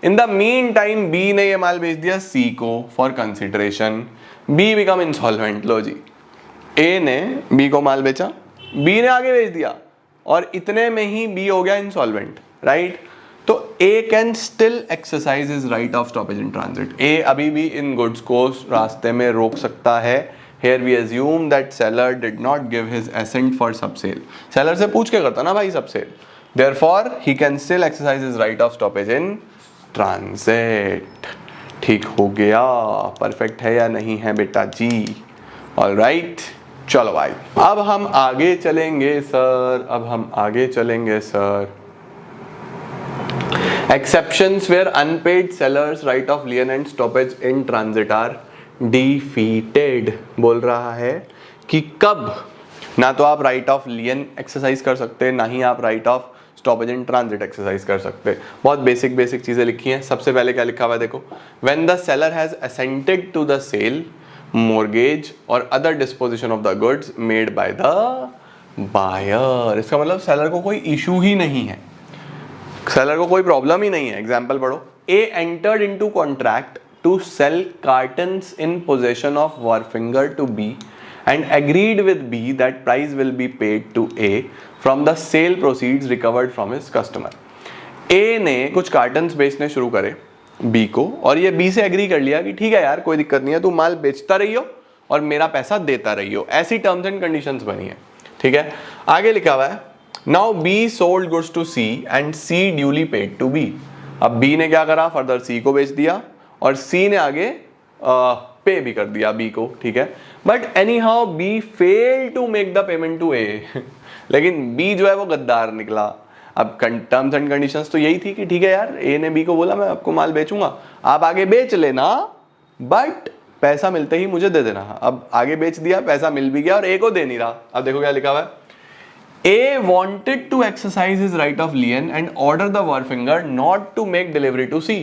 In the meantime B ने ये माल भेज दिया सी को for consideration, B become insolvent. लो जी, ए ने बी को माल बेचा, बी ने आगे भेज दिया और इतने में ही बी हो गया इंसॉल्वेंट, राइट। तो A can still exercise his right of stoppage in transit. A अभी भी इन गुड्स को रास्ते में रोक सकता है। Here we assume that seller did not give his assent for subsale. Seller से पूछ के करता ना भाई subsale. Therefore, he can still exercise his right of stoppage in transit. ठीक हो गया, परफेक्ट है या नहीं है बेटा जी? All right, चलो भाई अब हम आगे चलेंगे sir. Exceptions where unpaid sellers right of lien and stoppage in transit are defeated बोल रहा है कि कब ना तो आप राइट ऑफ लियन एक्सरसाइज कर सकते, ना ही आप right of stoppage in transit exercise कर सकते। बहुत बेसिक चीजें लिखी हैं। सबसे पहले क्या लिखा हुआ है देखो, when the seller has assented to the sale, mortgage or other disposition of the goods made by the buyer. इसका मतलब सेलर को कोई इशू ही नहीं है, सेलर को कोई प्रॉब्लम ही नहीं है। एग्जाम्पल पढ़ो, A entered into contract to sell cartons in possession of wharfinger to B and agreed with B that price will be paid to A from the sale proceeds recovered from his customer. A ने कुछ cottons बेचने शुरू करे B को, और ये B से agree कर लिया कि ठीक है यार कोई दिक्कत नहीं है, तू माल बेचता रहियो और मेरा पैसा देता रहियो। ऐसी टर्म्स एंड कंडीशंस बनी है, ठीक है। आगे लिखा हुआ है, now B sold goods to C and C duly paid to B. अब बी ने क्या करा, फर्दर सी को बेच दिया और सी ने आगे पे भी कर दिया बी को, ठीक है। But anyhow B fail to make the payment to A लेकिन बी जो है वो गद्दार निकला। अब टर्म्स एंड कंडीशंस तो यही थी कि ठीक है यार, ए ने बी को बोला मैं आपको माल बेचूंगा, आप आगे बेच लेना बट पैसा मिलते ही मुझे दे देना। अब आगे बेच दिया, पैसा मिल भी गया और ए को दे नहीं रहा। अब देखो क्या लिखा हुआ है, A wanted to exercise his right of lien and order the wharfinger not to make delivery to C.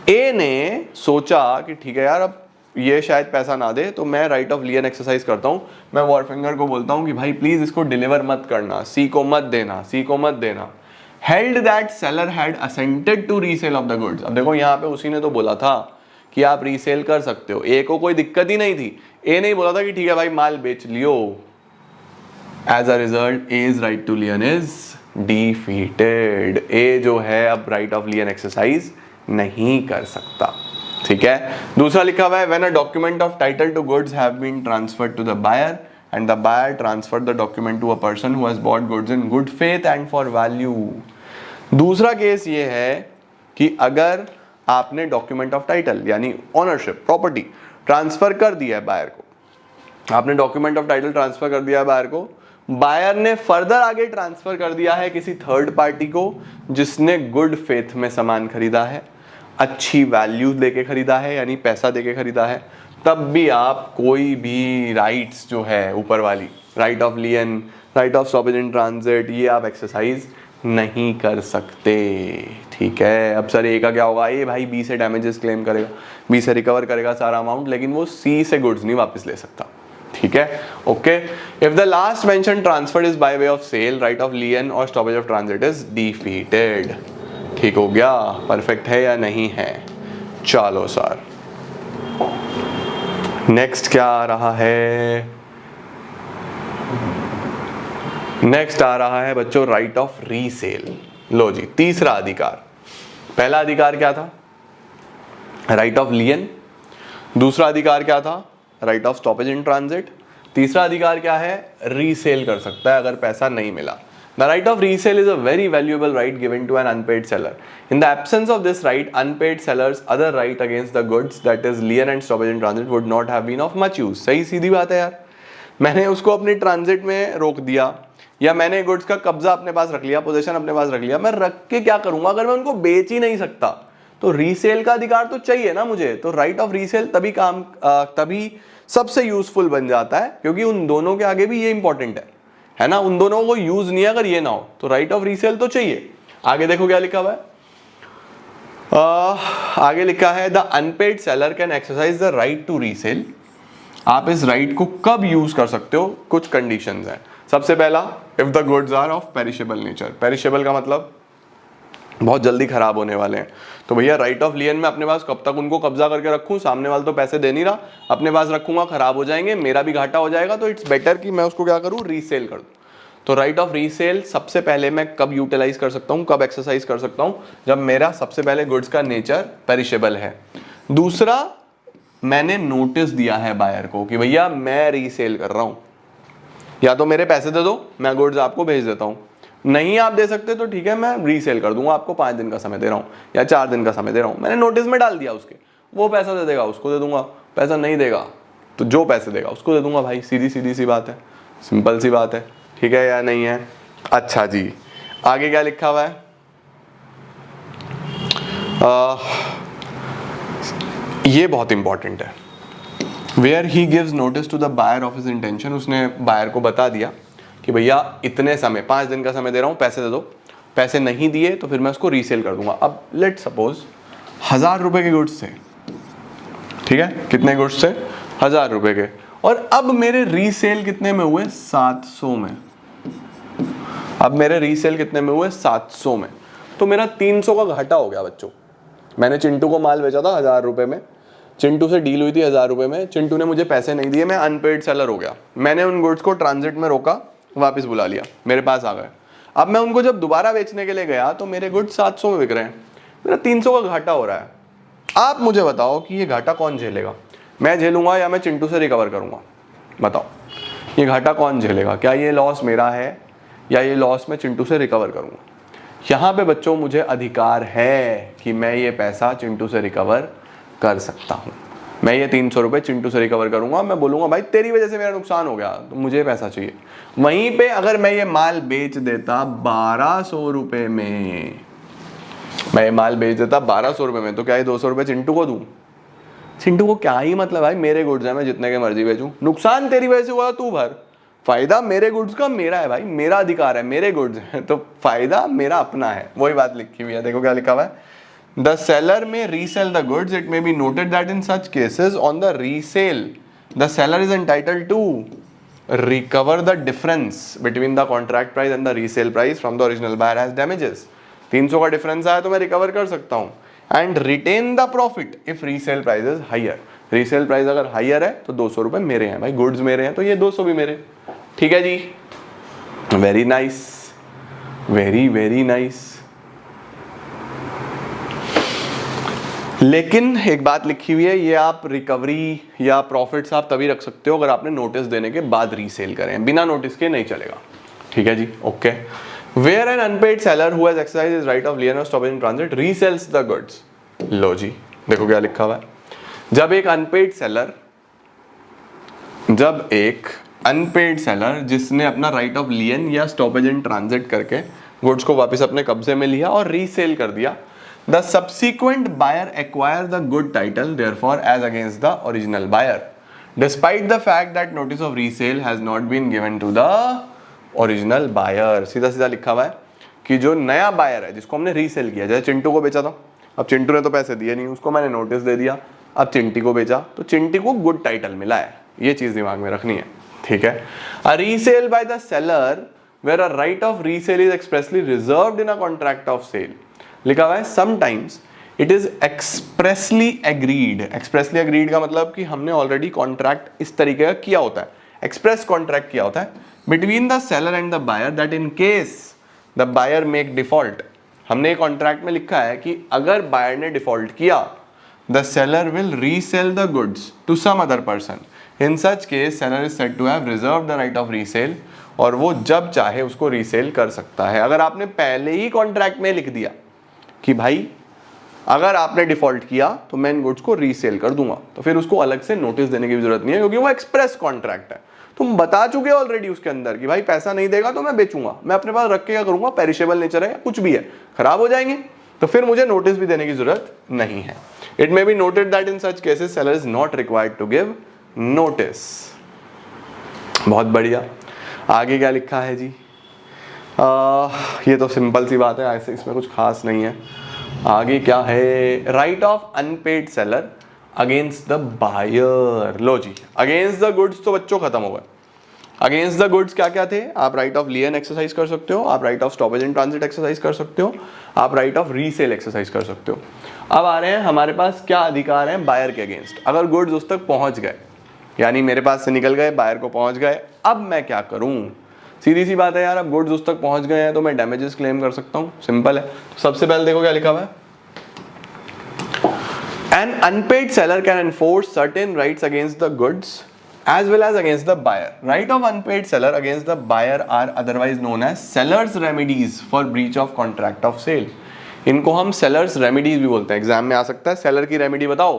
A ने सोचा कि ठीक है यार, अब ये शायद पैसा ना दे तो मैं राइट ऑफ लियन एक्सरसाइज करता हूँ, मैं वॉरफिंगर को बोलता हूँ कि भाई प्लीज इसको डिलीवर मत करना, सी को मत देना। Held that seller had assented to resale of the goods. अब देखो यहाँ पे उसी ने तो बोला था कि आप रीसेल कर सकते हो, ए को कोई दिक्कत ही नहीं थी। ए ने बोला था कि ठीक है भाई माल बेच लियो। As a result, A's right to lien is defeated. A जो है अब right of lien exercise नहीं कर सकता, ठीक है। दूसरा लिखा हुआ है, when a document of title to goods have been transferred to the buyer and the buyer transferred the document to a person who has bought goods in good faith and for value. दूसरा case ये है कि अगर आपने document of title यानी ownership property transfer कर दिया है बायर को, आपने डॉक्यूमेंट ऑफ टाइटल ट्रांसफर कर दिया है बायर को, बायर ने फर्दर आगे ट्रांसफर कर दिया है किसी थर्ड पार्टी को जिसने गुड फेथ में सामान खरीदा है, अच्छी वैल्यू देके खरीदा है यानी पैसा देके खरीदा है, तब भी आप कोई भी राइट्स जो है ऊपर वाली right of lien, right of stoppage in transit, ये आप एक्सरसाइज नहीं कर सकते, ठीक है। अब सर ए का क्या होगा, ए भाई बी से डैमेजेस क्लेम करेगा, बी से रिकवर करेगा सारा अमाउंट, लेकिन वो सी से गुड्स नहीं वापस ले सकता, ठीक है। Okay, if the last mention transferred is by way of sale, right of lien और stoppage of transit is defeated. ठीक हो गया, परफेक्ट है या नहीं है। चलो सर नेक्स्ट क्या आ रहा है, नेक्स्ट आ रहा है बच्चों राइट ऑफ रीसेल। लो जी, तीसरा अधिकार। पहला अधिकार क्या था, राइट ऑफ लियन। दूसरा अधिकार क्या था, right of stoppage in transit. तीसरा अधिकार क्या है, रीसेल कर सकता है अगर पैसा नहीं मिला। The right of resale is a very valuable right given to an unpaid seller. In the absence of this right, unpaid sellers' other right against the goods, that is lien and stoppage in transit, would not have been of much use. सही सीधी बात है यार, मैंने उसको अपनी transit में रोक दिया या मैंने गुड्स का कब्जा अपने पास रख लिया, पोजीशन अपने पास रख लिया, मैं रख के क्या करूंगा अगर मैं उनको बेच ही नहीं सकता। तो रीसेल का अधिकार तो चाहिए ना मुझे। तो राइट ऑफ रीसेल तभी सबसे यूजफुल बन जाता है, क्योंकि उन दोनों के आगे भी ये इंपॉर्टेंट है ना, उन दोनों को यूज नहीं अगर ये ना हो तो राइट ऑफ रीसेल तो चाहिए। आगे देखो क्या लिखा हुआ है, आगे लिखा है the unpaid seller can exercise the right to resale. आप इस राइट को कब यूज कर सकते हो, कुछ कंडीशंस हैं। सबसे पहला, if the goods are of perishable nature. Perishable का मतलब बहुत जल्दी खराब होने वाले हैं। तो भैया राइट ऑफ लियन में अपने पास कब तक उनको कब्जा करके रखूं, सामने वाला तो पैसे दे नहीं रहा, अपने पास रखूंगा खराब हो जाएंगे, मेरा भी घाटा हो जाएगा। तो इट्स बेटर कि मैं उसको क्या करूं, रीसेल कर दूं। तो राइट ऑफ रीसेल सबसे पहले मैं कब यूटिलाइज कर सकता हूं, कब एक्सरसाइज कर सकता हूं, जब मेरा सबसे पहले गुड्स का नेचर पेरिशेबल है। दूसरा, मैंने नोटिस दिया है बायर को कि भैया मैं रीसेल कर रहा हूं, या तो मेरे पैसे दे दो, मैं गुड्स आपको भेज देता हूं। नहीं आप दे सकते तो ठीक है, मैं रीसेल कर दूंगा, आपको 5 दिन का समय दे रहा हूं या 4 दिन का समय दे रहा हूं। मैंने नोटिस में डाल दिया उसके, वो पैसा दे देगा उसको दे दूंगा, पैसा नहीं देगा तो जो पैसे देगा उसको दे दूंगा भाई, सीधी सीधी सी बात है, सिंपल सी बात है, ठीक है या नहीं है। अच्छा जी, आगे क्या लिखा हुआ है, ये बहुत इंपॉर्टेंट है। Where he gives notice to the buyer of his intention, उसने बायर को बता दिया कि भैया इतने समय, 5 दिन का समय दे रहा हूँ, पैसे दे दो, पैसे नहीं दिए तो फिर मैं उसको रीसेल कर दूंगा। अब लेट सपोज 1000 रुपए के गुड्स थे, ठीक है, कितने गुड्स थे, 1000 रुपए के, और अब मेरे रीसेल कितने में हुए, 700 में। अब मेरे रीसेल कितने में हुए, 700 में, तो मेरा 300 का घाटा हो गया बच्चों। मैंने चिंटू को माल बेचा था 1000 रुपए में, चिंटू से डील हुई थी 1000 रुपए में, चिंटू ने मुझे पैसे नहीं दिए, मैं अनपेड सेलर हो गया। मैंने उन गुड्स को ट्रांजिट में रोका, वापस बुला लिया, मेरे पास आ गए। अब मैं उनको जब दोबारा बेचने के लिए गया तो मेरे गुड्स 700 में बिक रहे हैं, मेरा 300 का घाटा हो रहा है। आप मुझे बताओ कि ये घाटा कौन झेलेगा, मैं झेलूंगा या मैं चिंटू से रिकवर करूंगा, बताओ ये घाटा कौन झेलेगा, क्या ये लॉस मेरा है या ये लॉस मैं चिंटू से रिकवर करूंगा। यहाँ पे बच्चों मुझे अधिकार है कि मैं ये पैसा चिंटू से रिकवर कर सकता हूँ। मैं ये 300 रुपये चिंटू से रिकवर करूंगा, मैं बोलूंगा भाई तेरी वजह से मेरा नुकसान हो गया तो मुझे पैसा चाहिए। वहीं पे अगर मैं ये माल बेच देता 1200 रुपये में, मैं ये माल बेच देता 1200 रुपये में, तो क्या ये 200 रुपये चिंटू को दूं? चिंटू को क्या ही मतलब भाई, मेरे गुड्स है, मैं जितने के मर्जी बेचूं, नुकसान तेरी वजह से हुआ तू भर, फायदा मेरे गुड्स का मेरा है भाई, मेरा अधिकार है, मेरे गुड्स हैं, तो फायदा मेरा अपना है। वही बात लिखी हुई है, देखो क्या लिखा हुआ है, the seller may resell the goods, it may be noted that in such cases on the resale the seller is entitled to recover the difference between the contract price and the resale price from the original buyer as damages. 300 का difference आया तो मैं recover कर सकता हूँ, and retain the profit if resale price is higher. Resale price अगर higher है तो 200 रुपये मेरे हैं भाई, गुड्स मेरे हैं तो ये 200 भी मेरे, ठीक है जी। Very nice, very very nice. लेकिन एक बात लिखी हुई है, ये आप रिकवरी या प्रॉफिट्स आप तभी रख सकते हो अगर आपने नोटिस देने के बाद रीसेल करें, बिना नोटिस के नहीं चलेगा, ठीक है जी, okay. Where an unpaid seller who has exercised his right of lien और stoppage in transit resells the goods. लो जी, देखो क्या लिखा हुआ है, जब एक अनपेड सेलर जिसने अपना राइट ऑफ लियन या स्टॉपेज इन ट्रांजिट करके गुड्स को वापस अपने कब्जे में लिया और रीसेल कर दिया, the subsequent buyer acquire the good title therefore as against the original buyer despite the fact that notice of resale has not been given to the original buyer। सीधा सीधा लिखा हुआ है कि जो नया बायर है जिसको हमने रीसेल किया, जैसे चिंटू को बेचा था, अब चिंटू ने तो पैसे दिए नहीं, उसको मैंने नोटिस दे दिया, अब चिंटी को बेचा तो चिंटी को गुड टाइटल मिला है, ये चीज दिमाग में रखनी है, ठीक है। A resale by the seller where a right of resale is expressly reserved in a contract of sale, लिखा हुआ है sometimes it is expressly agreed. Expressly agreed का मतलब कि हमने ऑलरेडी कॉन्ट्रैक्ट इस तरीके का किया होता है, एक्सप्रेस कॉन्ट्रैक्ट किया होता है between the seller and the buyer that in case the buyer make default. हमने कॉन्ट्रैक्ट में लिखा है कि अगर बायर ने डिफॉल्ट किया the seller will resell the goods to some other person, in such case seller is said to have reserved the right of resale, और वो जब चाहे उसको रीसेल कर सकता है। अगर आपने पहले ही कॉन्ट्रैक्ट में लिख दिया कि भाई अगर आपने डिफॉल्ट किया तो मैं इन गुड्स को रीसेल कर दूंगा, तो फिर उसको अलग से नोटिस देने की भी जरूरत नहीं है, क्योंकि वो एक्सप्रेस कॉन्ट्रैक्ट है। तुम बता चुके हो ऑलरेडी उसके अंदर कि भाई पैसा नहीं देगा तो मैं बेचूंगा, मैं अपने पास रख के क्या करूंगा, पेरिशेबल नेचर है, कुछ भी है, खराब हो जाएंगे, तो फिर मुझे नोटिस भी देने की जरूरत नहीं है। It may be noted that in such cases seller is not required to give notice. बहुत बढ़िया, आगे क्या लिखा है जी, ये तो सिंपल सी बात है, ऐसे इसमें कुछ खास नहीं है। आगे क्या है, right of unpaid seller against the buyer. लो जी, अगेंस्ट द गुड्स तो बच्चों खत्म हो गए। अगेंस्ट द गुड्स क्या क्या थे, आप राइट ऑफ लियन एक्सरसाइज कर सकते हो, आप right of stoppage in transit exercise कर सकते हो, आप राइट ऑफ रीसेल एक्सरसाइज कर सकते हो। अब आ रहे हैं हमारे पास क्या अधिकार है बायर के अगेंस्ट। अगर गुड्स उस तक पहुंच गए, यानी मेरे पास से निकल गए, बायर को पहुंच गए, अब मैं क्या करूं? सीधी सी बात है यार, अब गुड्स उस तक पहुंच गए हैं तो मैं डैमेजेस क्लेम कर सकता हूं, सिंपल है। तो सबसे पहले देखो क्या लिखा हुआ है, an unpaid seller can enforce certain rights against the goods as well as against the buyer. Right of unpaid seller against the buyer are otherwise known as seller's remedies for breach of contract of sale. इनको हम seller's remedies भी बोलते हैं, exam में आ सकता है, seller की remedy बताओ,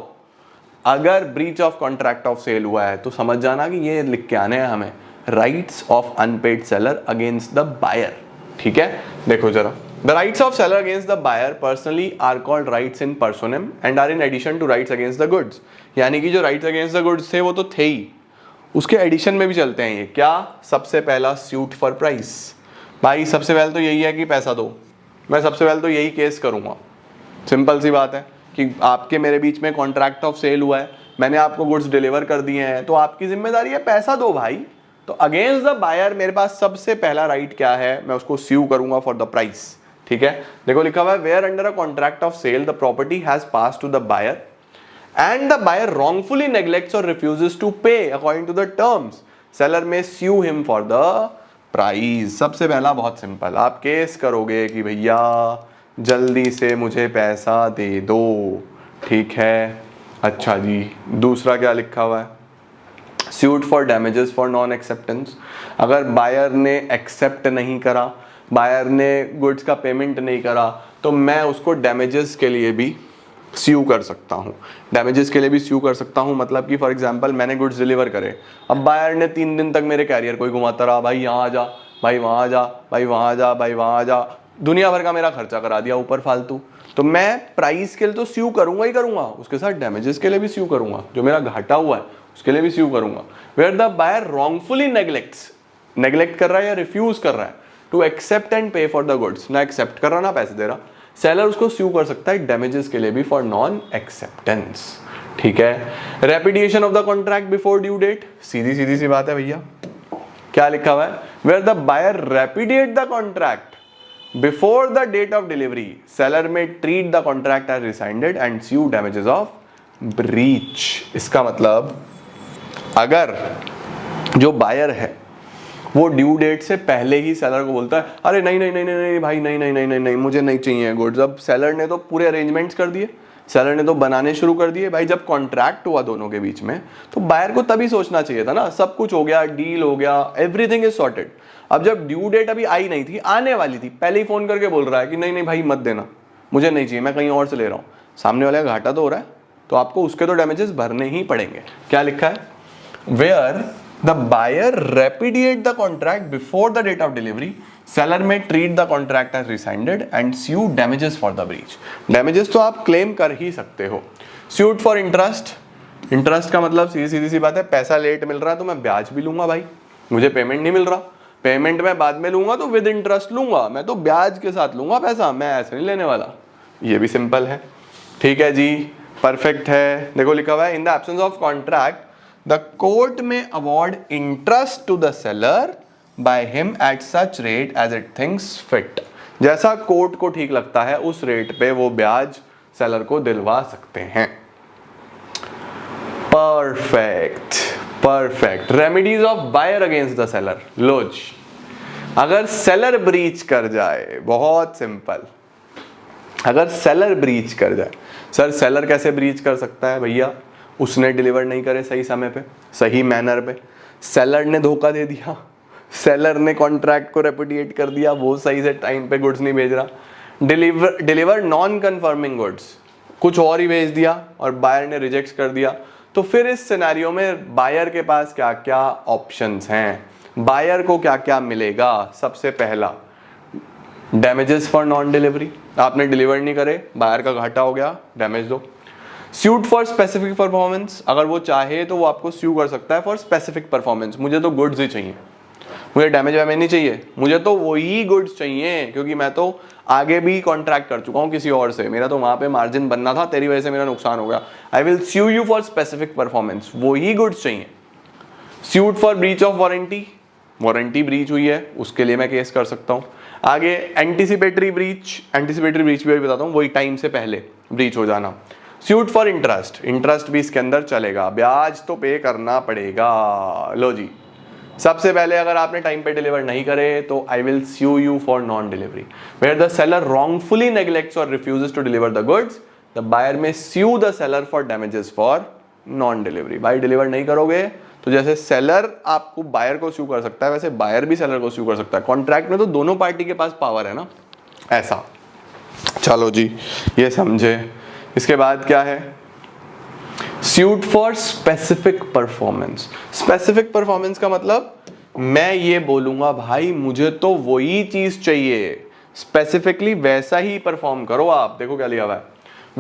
अगर breach of contract of sale हुआ है तो समझ जाना कि ये लिख के आने हैं हमें, rights of unpaid seller against the buyer. ठीक है, देखो जरा, the rights of seller against the buyer personally are called rights in personam and are in addition to rights against the goods. यानी कि जो राइट्स अगेंस्ट द गुड्स थे वो तो थे ही, उसके एडिशन में भी चलते हैं ये। क्या? सबसे पहला सूट फॉर प्राइस। भाई सबसे पहले तो यही है कि पैसा दो, मैं सबसे पहले तो यही केस करूंगा। सिंपल सी बात है कि आपके मेरे बीच में कॉन्ट्रैक्ट ऑफ सेल हुआ है, मैंने आपको गुड्स डिलीवर कर दिए हैं, तो आपकी जिम्मेदारी है पैसा दो भाई। तो अगेंस्ट द बायर मेरे पास सबसे पहला राइट क्या है, मैं उसको स्यू करूंगा फॉर द प्राइस। ठीक है, देखो लिखा हुआ है where under a contract of sale the property has pass to the buyer and the buyer wrongfully neglects or refuses to pay according to the terms, seller may sue him for the price। सबसे पहला बहुत simple, आप case करोगे कि भैया जल्दी से मुझे पैसा दे दो। ठीक है, अच्छा जी, दूसरा क्या लिखा हुआ है, suit for damages for non acceptance। अगर बायर ने एक्सेप्ट नहीं करा, बायर ने गुड्स का पेमेंट नहीं करा, तो मैं उसको डैमेजेस के लिए भी स्यू कर सकता हूँ। डैमेजेस के लिए भी स्यू कर सकता हूँ, मतलब कि फॉर एग्जांपल मैंने गुड्स डिलीवर करे, अब बायर ने 3 दिन तक मेरे कैरियर को ही घुमाता रहा, भाई यहाँ आ जा, भाई वहाँ जा, भाई वहाँ जा, भाई वहाँ जा, दुनिया भर का मेरा खर्चा करा दिया ऊपर फालतू। तो मैं प्राइस के लिए तो स्यू करूंगा ही करूंगा, उसके साथ डैमेजेस के लिए भी स्यू करूंगा, जो मेरा घाटा हुआ है उसके लिए भी स्यू करूंगा। Where the buyer wrongfully neglect कर रहा है या रिफ्यूज कर रहा है to accept and pay for the goods, ना एक्सेप्ट कर रहा ना पैसे दे रहा, सेलर उसको स्यू कर सकता है डैमेजेस के लिए भी फॉर नॉन एक्सेप्टेंस। ठीक है, repudiation of the contract before due date, सीधी सी बात है भैया, क्या लिखा हुआ है, where the buyer repudiate the contract before the date of delivery, seller may treat the contract as rescinded and sue damages of breach. इसका मतलब अगर जो बायर है वो ड्यू डेट से पहले ही सेलर को बोलता है अरे नहीं नहीं नहीं नहीं नहीं भाई नहीं नहीं नहीं नहीं नहीं मुझे नहीं चाहिए गुड्स, अब सेलर ने तो पूरे अरेंजमेंट्स कर दिए, सेलर ने तो बनाने शुरू कर दिए। भाई जब कॉन्ट्रैक्ट हुआ दोनों के बीच में तो बायर को तभी सोचना चाहिए था ना, सब कुछ हो गया, डील हो गया, एवरीथिंग इज सॉर्टेड। अब जब ड्यू डेट अभी आई नहीं थी, आने वाली थी, पहले ही फोन करके बोल रहा है कि नहीं नहीं भाई मत देना, मुझे नहीं चाहिए, मैं कहीं और से ले रहा हूँ, सामने वाले का घाटा तो हो रहा है, तो आपको उसके तो डैमेजेस भरने ही पड़ेंगे। क्या लिखा है, where the buyer repudiate the contract before the date of delivery, seller may treat the contract as rescinded and sue damages for the breach. Damages तो आप क्लेम कर ही सकते हो। स्यूट फॉर इंटरेस्ट, इंटरेस्ट का मतलब सीधी सी बात है, पैसा लेट मिल रहा है तो मैं ब्याज भी लूंगा भाई, मुझे पेमेंट नहीं मिल रहा, पेमेंट मैं बाद में लूंगा तो विद इंटरेस्ट लूंगा, मैं तो ब्याज के साथ लूंगा पैसा, मैं ऐसे नहीं लेने वाला। ये भी सिंपल है। ठीक है जी, परफेक्ट है। देखो लिखा हुआ है in the absence of contract the court may award interest to the seller by him at such rate as it thinks fit. जैसा कोर्ट को ठीक लगता है उस रेट पे वो ब्याज सेलर को दिलवा सकते हैं। Perfect perfect. Remedies of buyer against the seller. लो जी, अगर सेलर ब्रीच कर जाए, बहुत सिंपल, अगर सेलर ब्रीच कर जाए, सर सेलर कैसे ब्रीच कर सकता है भैया, उसने डिलीवर नहीं करे सही समय पे, सही मैनर पे, सेलर ने धोखा दे दिया, सेलर ने कॉन्ट्रैक्ट को रेपुडिएट कर दिया, वो सही से टाइम पे गुड्स नहीं भेज रहा, डिलीवर नॉन कंफर्मिंग गुड्स, कुछ और ही भेज दिया और बायर ने रिजेक्ट कर दिया। तो फिर इस सिनेरियो में बायर के पास क्या क्या ऑप्शंस हैं, बायर को क्या क्या मिलेगा। सबसे पहला डैमेजेस फॉर नॉन डिलीवरी, आपने डिलीवर नहीं करे, बायर का घाटा हो गया, डैमेज दो। स्यूट फॉर स्पेसिफिक परफॉर्मेंस, अगर वो चाहे तो वो आपको स्यू कर सकता है फॉर स्पेसिफिक परफॉर्मेंस, मुझे तो गुड्स ही चाहिए, मुझे डैमेज वैमेज नहीं चाहिए, मुझे तो वही गुड्स चाहिए, क्योंकि मैं तो आगे भी कॉन्ट्रैक्ट कर चुका हूँ किसी और से, मेरा तो वहां पे मार्जिन बनना था, तेरी वजह से मेरा नुकसान हो गया, I will sue you for specific performance, वही गुड्स चाहिए। Suit for breach of warranty, warranty breach हुई है उसके लिए मैं केस कर सकता हूँ। आगे एंटीसिपेटरी ब्रीच, एंटीसिपेटरी ब्रीच भी बताता हूँ, वही टाइम से पहले ब्रीच हो जाना। स्यूट फॉर इंटरेस्ट, इंटरेस्ट भी इसके अंदर चलेगा, ब्याज तो पे करना पड़ेगा। लो जी, सबसे पहले अगर आपने टाइम पे डिलीवर नहीं करे तो I will sue you for non delivery. Where the seller wrongfully neglects और refuses to deliver the goods, the buyer may sue the seller for damages for non delivery. भाई डिलीवर नहीं करोगे तो जैसे सेलर आपको बायर को स्यू कर सकता है, वैसे बायर भी सेलर को स्यू कर सकता है। कॉन्ट्रैक्ट में तो दोनों पार्टी के पास पावर है ना, ऐसा। चलो जी, ये समझे। इसके बाद क्या है, suit for specific performance. Specific performance का मतलब मैं ये बोलूंगा भाई मुझे तो वही चीज चाहिए, स्पेसिफिकली वैसा ही परफॉर्म करो आप। देखो क्या लिखा हुआ है,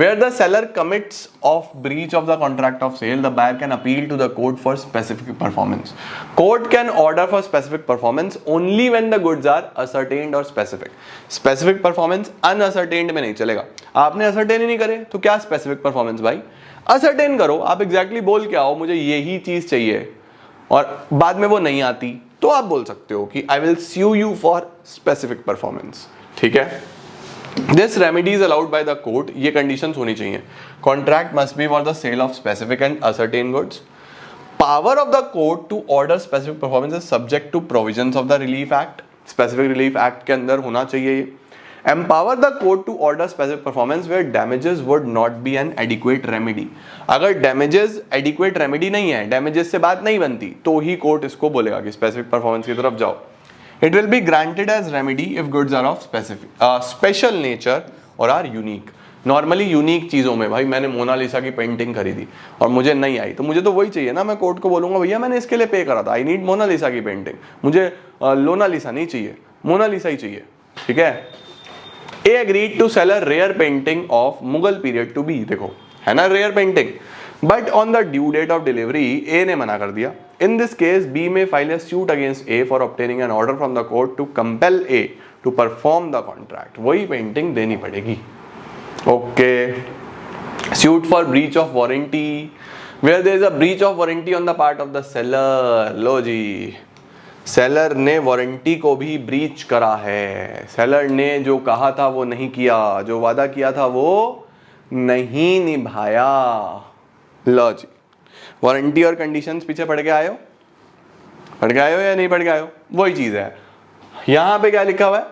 where the seller commits of breach of the contract of sale, the buyer can appeal to the court for specific performance. Court can order for specific performance only when the goods are ascertained or specific. Specific performance unascertained में नहीं चलेगा। आपने ascertain ही नहीं करे तो क्या specific performance भाई? ascertain करो, आप exactly बोल के आओ मुझे यही चीज चाहिए, और बाद में वो नहीं आती तो आप बोल सकते हो कि I will sue you for specific performance। ठीक है, This remedy is allowed by the court. ये conditions होनी चाहिए। Contract must be for the sale of specific and ascertained goods. Power of the court to order specific performance is subject to provisions of the Relief Act. Specific Relief Act के अंदर होना चाहिए ये। Empower the court to order specific performance where damages would not be an adequate remedy. अगर damages adequate remedy नहीं है, damages से बात नहीं बनती, तो ही court इसको बोलेगा कि specific performance की तरफ जाओ। It will be granted as remedy if goods are of special nature or are unique. Normally unique चीज़ों में, भाई मैंने मोनालिसा की पेंटिंग खरीदी और मुझे नहीं आई तो मुझे तो वही चाहिए ना, मैं कोर्ट को बोलूंगा भैया मैंने इसके लिए पे करा था, आई नीड मोनालिसा की पेंटिंग, मुझे लोनालिसा नहीं चाहिए, मोनालिसा ही चाहिए। ठीक है, A agreed to sell a rare painting of Mughal period to B, देखो है ना rare painting, but on the due date of delivery A ने मना कर दिया। In this case, B may file a suit against A for obtaining an order from the court to compel A to perform the contract. वही painting देनी पड़ेगी। Okay. Suit for breach of warranty, where there is a breach of warranty on the part of the seller. लो जी, seller ने warranty को भी breach करा है। सेलर ने जो कहा था वो नहीं किया, जो वादा किया था वो नहीं निभाया। लो जी, वारंटी और कंडीशंस पीछे पढ़ के आए हो, या नहीं पढ़ के आए हो? वही चीज है। यहां पे क्या लिखा हुआ है,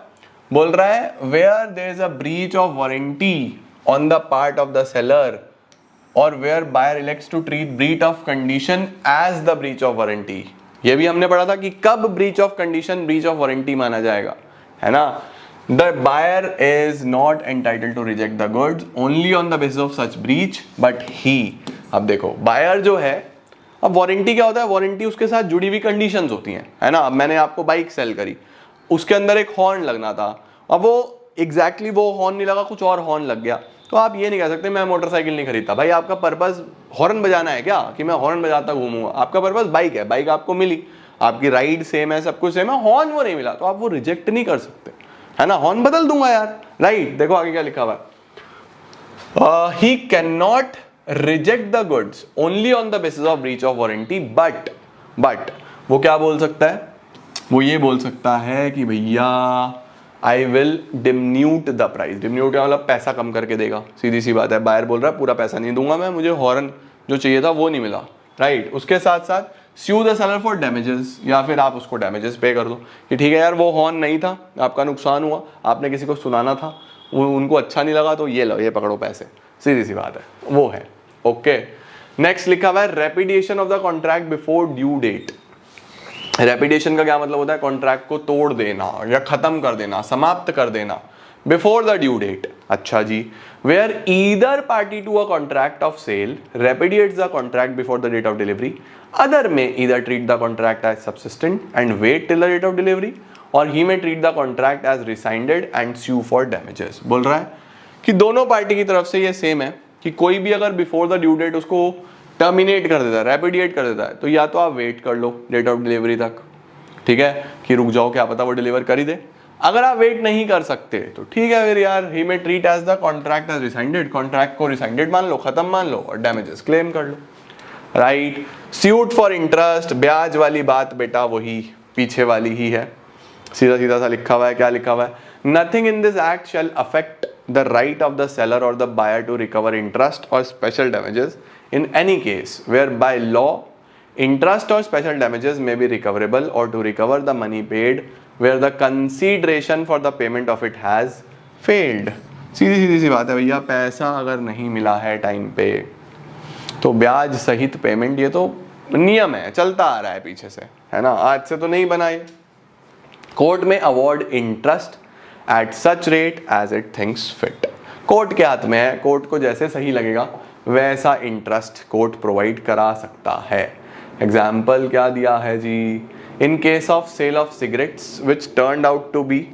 बोल रहा है where there is a breach of warranty on the part of the seller और where buyer elects to treat breach of condition as the breach of warranty. ये भी हमने पढ़ा था कि कब breach of condition breach of warranty माना जाएगा, है ना। The buyer is not entitled to reject the goods only on the basis of such breach but he. अब देखो बायर जो है, अब वारंटी क्या होता है, वारंटी उसके साथ जुड़ी हुई कंडीशंस होती हैं, है ना। अब मैंने आपको बाइक सेल करी, उसके अंदर एक हॉर्न लगना था, अब वो एग्जैक्टली वो हॉर्न नहीं लगा, कुछ और हॉर्न लग गया, तो आप ये नहीं कह सकते मैं मोटरसाइकिल नहीं खरीदता। भाई आपका पर्पस हॉर्न बजाना है क्या, कि मैं हॉर्न बजाता घूमूंगा? आपका पर्पस बाइक है, बाइक आपको मिली, आपकी राइड सेम है, सब कुछ सेम है, हॉर्न वो नहीं मिला, तो आप वो रिजेक्ट नहीं कर सकते, है ना। हॉर्न बदल दूंगा यार, राइट। देखो आगे क्या लिखा हुआ है, he can not reject the goods only on the basis of breach of warranty but वो क्या बोल सकता है, वो ये बोल सकता है कि भैया I will dimute the price। डिम्यूट का मतलब पैसा कम करके देगा, सीधी सी बात है। बायर बोल रहा है पूरा पैसा नहीं दूंगा मैं, मुझे हॉर्न जो चाहिए था वो नहीं मिला, राइट। उसके साथ साथ sue the seller for damages, या फिर आप उसको damages पे कर दो कि ठीक है यार वो हॉर्न नहीं था, आपका नुकसान हुआ, आपने किसी को सुनाना था, उनको अच्छा नहीं लगा, तो ये लो ये पकड़ो पैसे, सीधी सी बात है, वो है। ओके, नेक्स्ट लिखा हुआ है repudiation of the contract before due date. Repudiation का क्या मतलब होता है, कॉन्ट्रैक्ट को तोड़ देना या खत्म कर देना, समाप्त कर देना बिफोर द ड्यू डेट। अच्छा जी, where either party to a contract of sale repudiates the contract before the date of delivery, other may either treat the contract as subsistent and wait till the date of delivery, और he में treat the contract as rescinded and sue for damages. बोल रहा है कि दोनों party की तरफ से ये सेम है कि कोई भी अगर बिफोर द ड्यू डेट उसको टर्मिनेट कर देता है, रेपिडिएट कर देता है, तो या तो आप वेट कर लो डेट ऑफ डिलीवरी तक, ठीक है, कि रुक जाओ क्या पता वो डिलीवर कर ही दे। अगर आप वेट नहीं कर सकते तो ठीक है फिर यार ही में treat as the contract as rescinded, contract को रिसाइंडेड मान लो, खत्म मान लो, और डैमेजेस क्लेम कर लो, राइट। सूट फॉर इंटरेस्ट, ब्याज वाली बात बेटा वही पीछे वाली ही है, सीधा सीधा सा लिखा हुआ है। क्या लिखा हुआ है, nothing in this act shall affect the right of the seller or the buyer to recover interest or special damages in any case where by law interest or special damages may be recoverable, or to recover the money paid where the consideration for the payment of it has failed। सीधी सी बात है भैया, पैसा अगर नहीं मिला है time पे तो ब्याज सहित पेमेंट, ये तो नियम है, चलता आ रहा है पीछे से, है ना, आज से तो नहीं बनाए। Court may award interest at such rate as it thinks fit। Court के हाथ में है, कोर्ट को जैसे सही लगेगा वैसा इंटरेस्ट कोर्ट प्रोवाइड करा सकता है। एग्जाम्पल क्या दिया है जी, in case of sale of cigarettes which turned out to be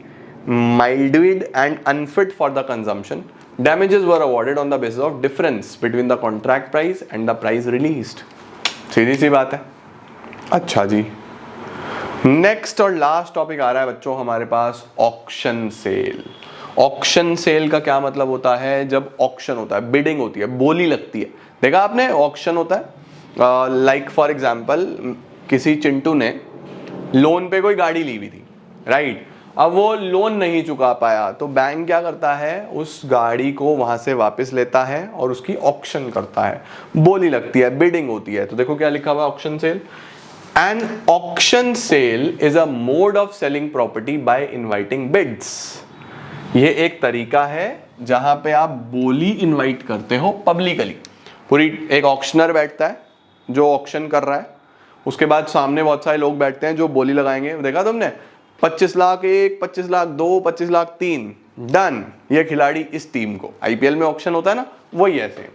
mild and unfit for the consumption, damages were awarded on the basis of difference between the contract price and the price released। सीधी सी बात है। अच्छा जी, next और last topic आ रहा है बच्चों हमारे पास, auction cell. Auction cell का क्या मतलब होता है? जब ऑक्शन होता है, बिडिंग होती है, बोली लगती है। देखा आपने, ऑक्शन होता है लाइक फॉर एग्जांपल किसी चिंटू ने लोन पे कोई गाड़ी ली हुई थी, राइट। अब वो लोन नहीं चुका पाया तो बैंक क्या करता है, उस गाड़ी को वहां से वापस लेता है और उसकी ऑक्शन करता है, बोली लगती है, बिडिंग होती है। तो देखो क्या लिखा हुआ है auction sale. An auction sale is a mode of selling property by inviting bids. ये एक तरीका है जहां पे आप बोली इनवाइट करते हो पब्लिकली। पूरी एक ऑक्शनर बैठता है जो ऑक्शन कर रहा है, उसके बाद सामने बहुत सारे लोग बैठते हैं जो बोली लगाएंगे। देखा तुमने, 25 लाख एक, 25 लाख दो, 25 लाख तीन, डन, ये खिलाड़ी इस टीम को। आईपीएल में ऑक्शन होता है ना, वही ऐसे,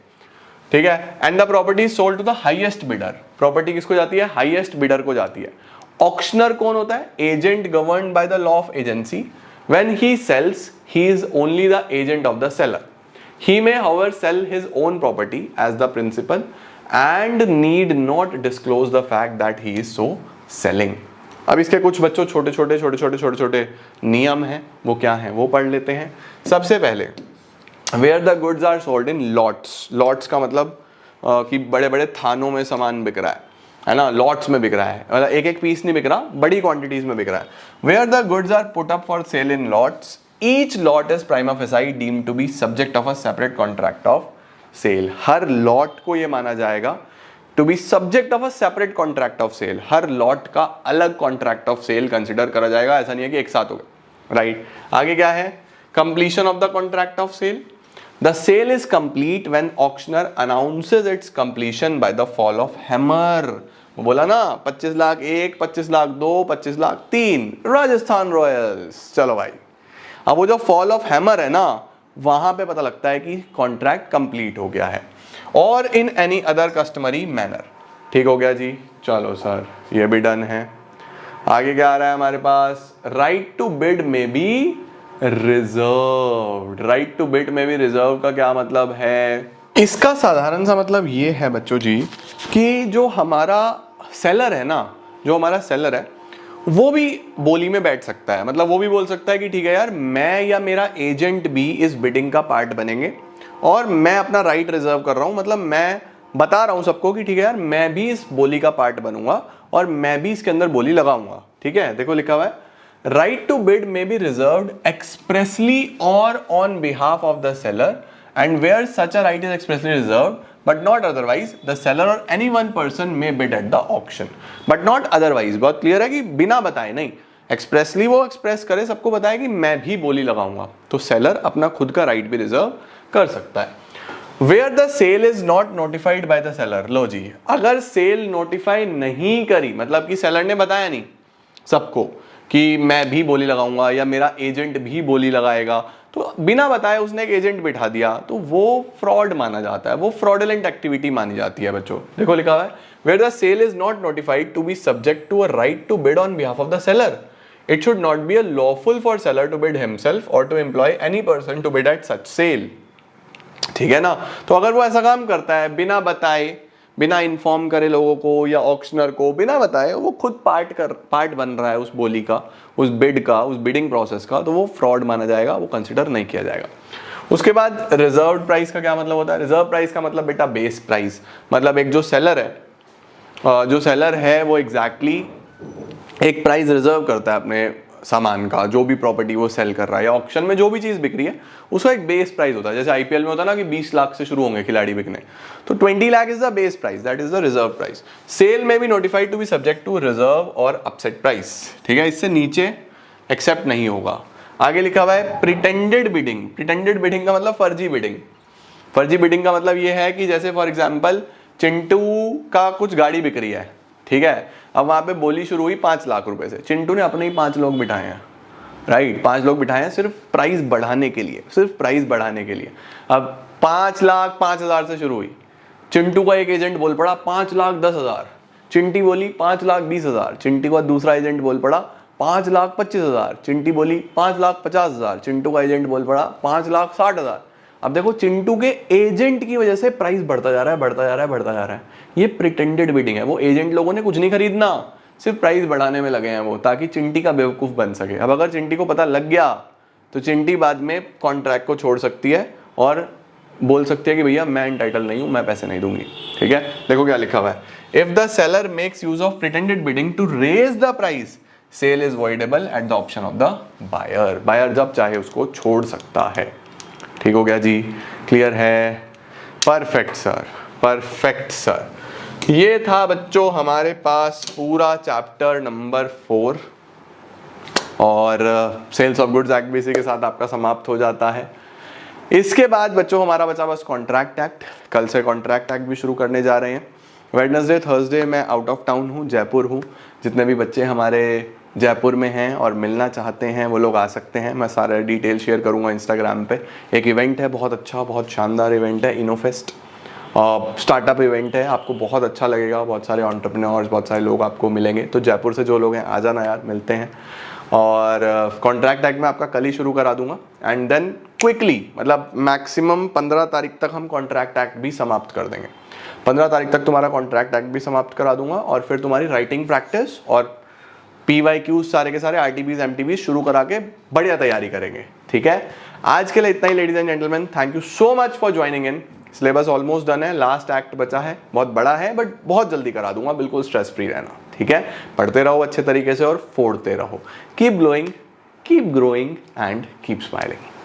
ठीक है। And the property is sold to the highest bidder. Property किसको जाती है? हाईएस्ट बिडर को जाती है। ऑक्शनर कौन होता है? Agent governed by the law of agency. When he sells, he is only the agent of the seller. He may however sell his own property as the principal and need not disclose the fact that he is so selling. अब इसके कुछ बच्चों छोटे छोटे नियम हैं, वो क्या हैं वो पढ़ लेते हैं। सबसे पहले, where the goods are sold in lots. Lots का मतलब कि बड़े बड़े थानों में सामान बिक रहा है ना, लॉट्स में बिक रहा है, मतलब एक एक पीस नहीं बिक रहा, बड़ी क्वांटिटीज में बिक रहा है। Where the goods are put up for sale in lots, each lot is prima facie deemed to be subject of a separate contract of sale. हर लॉट को ये माना जाएगा to be subject of a separate contract of sale. हर lot का अलग contract of cell consider करा जाएगा, ऐसा नहीं है कि एक साथ हो गए, राइट। आगे क्या है? Completion of the contract of sale. The sale is complete when auctioneer announces its completion by the fall of hammer. वो बोला ना 25 लाख एक, 25 लाख दो, 25 लाख तीन, राजस्थान रॉयल्स। चलो भाई, अब वो जो फॉल ऑफ हैमर है ना, वहां पे पता लगता है कि कॉन्ट्रैक्ट कंप्लीट हो गया है। और in any other customary manner. ठीक हो गया जी, चलो सर ये भी डन है। आगे क्या आ रहा है हमारे पास? Right to bid may be reserved. Right to bid may be reserve का क्या मतलब है? इसका साधारण सा मतलब ये है बच्चों जी कि जो हमारा सेलर है ना, जो हमारा सेलर है वो भी बोली में बैठ सकता है। मतलब वो भी बोल सकता है कि ठीक है यार, मैं या मेरा एजेंट भी इस बिडिंग का पार्ट बनेंगे और मैं अपना राइट रिजर्व कर रहा हूं। मतलब मैं बता रहा हूं सबको कि ठीक है यार, मैं भी इस बोली का पार्ट बनूंगा और मैं भी इसके अंदर बोली लगाऊंगा। ठीक है, देखो लिखा हुआ है, right to bid may be reserved expressly और on behalf of the seller, and where such a right is expressly reserved but not otherwise, the seller or any one person may bid at the auction, but not otherwise। बहुत clear है कि बिना बताए नहीं, expressly वो express करे, सबको बताए कि मैं भी बोली लगाऊंगा, तो सेलर अपना खुद का राइट भी रिजर्व कर सकता है। Where the sale is not notified by the seller. लो जी, अगर सेल नोटिफाई नहीं करी, मतलब कि सेलर ने बताया नहीं सबको कि मैं भी बोली लगाऊंगा या मेरा एजेंट भी बोली लगाएगा, तो बिना बताए उसने एक एजेंट बिठा दिया, तो वो फ्रॉड माना जाता है, वो फ्रॉडुलेंट एक्टिविटी मानी जाती है बच्चों। देखो लिखा हुआ है, where the sale is not notified to be subject to a right to bid on behalf of the seller, it should not be a lawful for seller to bid himself और to employ any person to bid at such sale. ठीक है ना, तो अगर वो ऐसा काम करता है बिना बताए, बिना इन्फॉर्म करे लोगों को या ऑक्शनर को, बिना बताए वो खुद पार्ट बन रहा है उस बोली का, उस बिड का, उस बिडिंग प्रोसेस का, तो वो फ्रॉड माना जाएगा, वो कंसिडर नहीं किया जाएगा। उसके बाद रिजर्व्ड प्राइस का क्या मतलब होता है? रिजर्व प्राइस का मतलब बेटा बेस प्राइस। मतलब एक जो सेलर है वो एग्जैक्टली एक प्राइस रिजर्व करता है अपने सामान का, जो भी प्रॉपर्टी वो सेल कर रहा है या ऑक्शन में जो भी चीज बिक रही है उसका एक बेस प्राइस होता है। जैसे आईपीएल में होता है ना कि 20 लाख से शुरू होंगे खिलाड़ी बिकने, तो 20 lakh is the base price, that is the reserve price. Sale may be notified to be subject to reserve और अपसेट प्राइस। ठीक है, इससे नीचे एक्सेप्ट नहीं होगा। आगे लिखा हुआ है प्रिटेंडेड बिडिंग। प्रिटेंडेड बिडिंग का मतलब फर्जी बिडिंग। फर्जी बिडिंग का मतलब ये है कि जैसे फॉर एग्जाम्पल चिंटू का कुछ गाड़ी बिक रही है, ठीक है, अब वहां पे बोली शुरू हुई 5 लाख रुपए से, चिंटू ने अपने ही 5 लोग बिठाए हैं, राइट, 5 लोग बिठाए हैं सिर्फ प्राइस बढ़ाने के लिए, सिर्फ प्राइस बढ़ाने के लिए। अब 5 लाख 5,000 से शुरू हुई, चिंटू का एक एजेंट बोल पड़ा 5,10,000, चिंटी बोली 5,20,000, चिंटी का दूसरा एजेंट बोल पड़ा 5,25,000, चिंटी बोली 5,50,000, चिंटू का एजेंट बोल पड़ा 5,60,000। अब देखो चिंटू के एजेंट की वजह से प्राइस बढ़ता जा रहा है, बढ़ता जा रहा है, बढ़ता जा रहा है। ये प्रिटेंडेड बिडिंग है, वो एजेंट लोगों ने कुछ नहीं खरीदना, सिर्फ प्राइस बढ़ाने में लगे हैं वो, ताकि चिंटी का बेवकूफ बन सके। अब अगर चिंटी को पता लग गया तो चिंटी बाद में कॉन्ट्रैक्ट को छोड़ सकती है और बोल सकती है कि भैया मैं एंटाइटल नहीं हूं, मैं पैसे नहीं दूंगी। ठीक है, देखो क्या लिखा हुआ है, if the seller makes use of pretended bidding to raise the price, sale is voidable at the option of the buyer. Buyer जब चाहे उसको छोड़ सकता है। ठीक हो गया जी, क्लियर है? Perfect sir, perfect sir. ये था बच्चों हमारे पास पूरा चैप्टर नंबर 4 और सेल्स ऑफ गुड्स एक्ट भी इसी के साथ आपका समाप्त हो जाता है। इसके बाद बच्चों हमारा बचा बस कॉन्ट्रैक्ट एक्ट। कल से कॉन्ट्रैक्ट एक्ट भी शुरू करने जा रहे हैं। वेडनेसडे थर्सडे मैं आउट ऑफ टाउन हूँ, जयपुर हूँ। जितने भी बच्चे हमारे जयपुर में हैं और मिलना चाहते हैं वो लोग आ सकते हैं। मैं सारा डिटेल शेयर करूँगा इंस्टाग्राम पे। एक इवेंट है बहुत अच्छा, बहुत शानदार इवेंट है, इनोफेस्ट स्टार्टअप इवेंट है। आपको बहुत अच्छा लगेगा, बहुत सारे एंटरप्रेन्योर्स, बहुत सारे लोग आपको मिलेंगे। तो जयपुर से जो लोग हैं आ जाना यार, मिलते हैं। और कॉन्ट्रैक्ट एक्ट में आपका कल ही शुरू करा दूंगा एंड देन क्विकली, मतलब मैक्सिमम 15 तारीख तक हम कॉन्ट्रैक्ट एक्ट भी समाप्त कर देंगे। 15 तारीख तक तुम्हारा कॉन्ट्रैक्ट एक्ट भी समाप्त करा दूंगा और फिर तुम्हारी राइटिंग प्रैक्टिस और PYQ सारे के सारे RTPs MTPs शुरू करा के बढ़िया तैयारी करेंगे। ठीक है, आज के लिए इतना ही ladies and gentleman. Thank you so much for joining in. Syllabus almost done है, लास्ट एक्ट बचा है, बहुत बड़ा है बट बहुत जल्दी करा दूंगा, बिल्कुल स्ट्रेस फ्री रहना। ठीक है, पढ़ते रहो अच्छे तरीके से और फोड़ते रहो। Keep glowing, keep growing and keep smiling.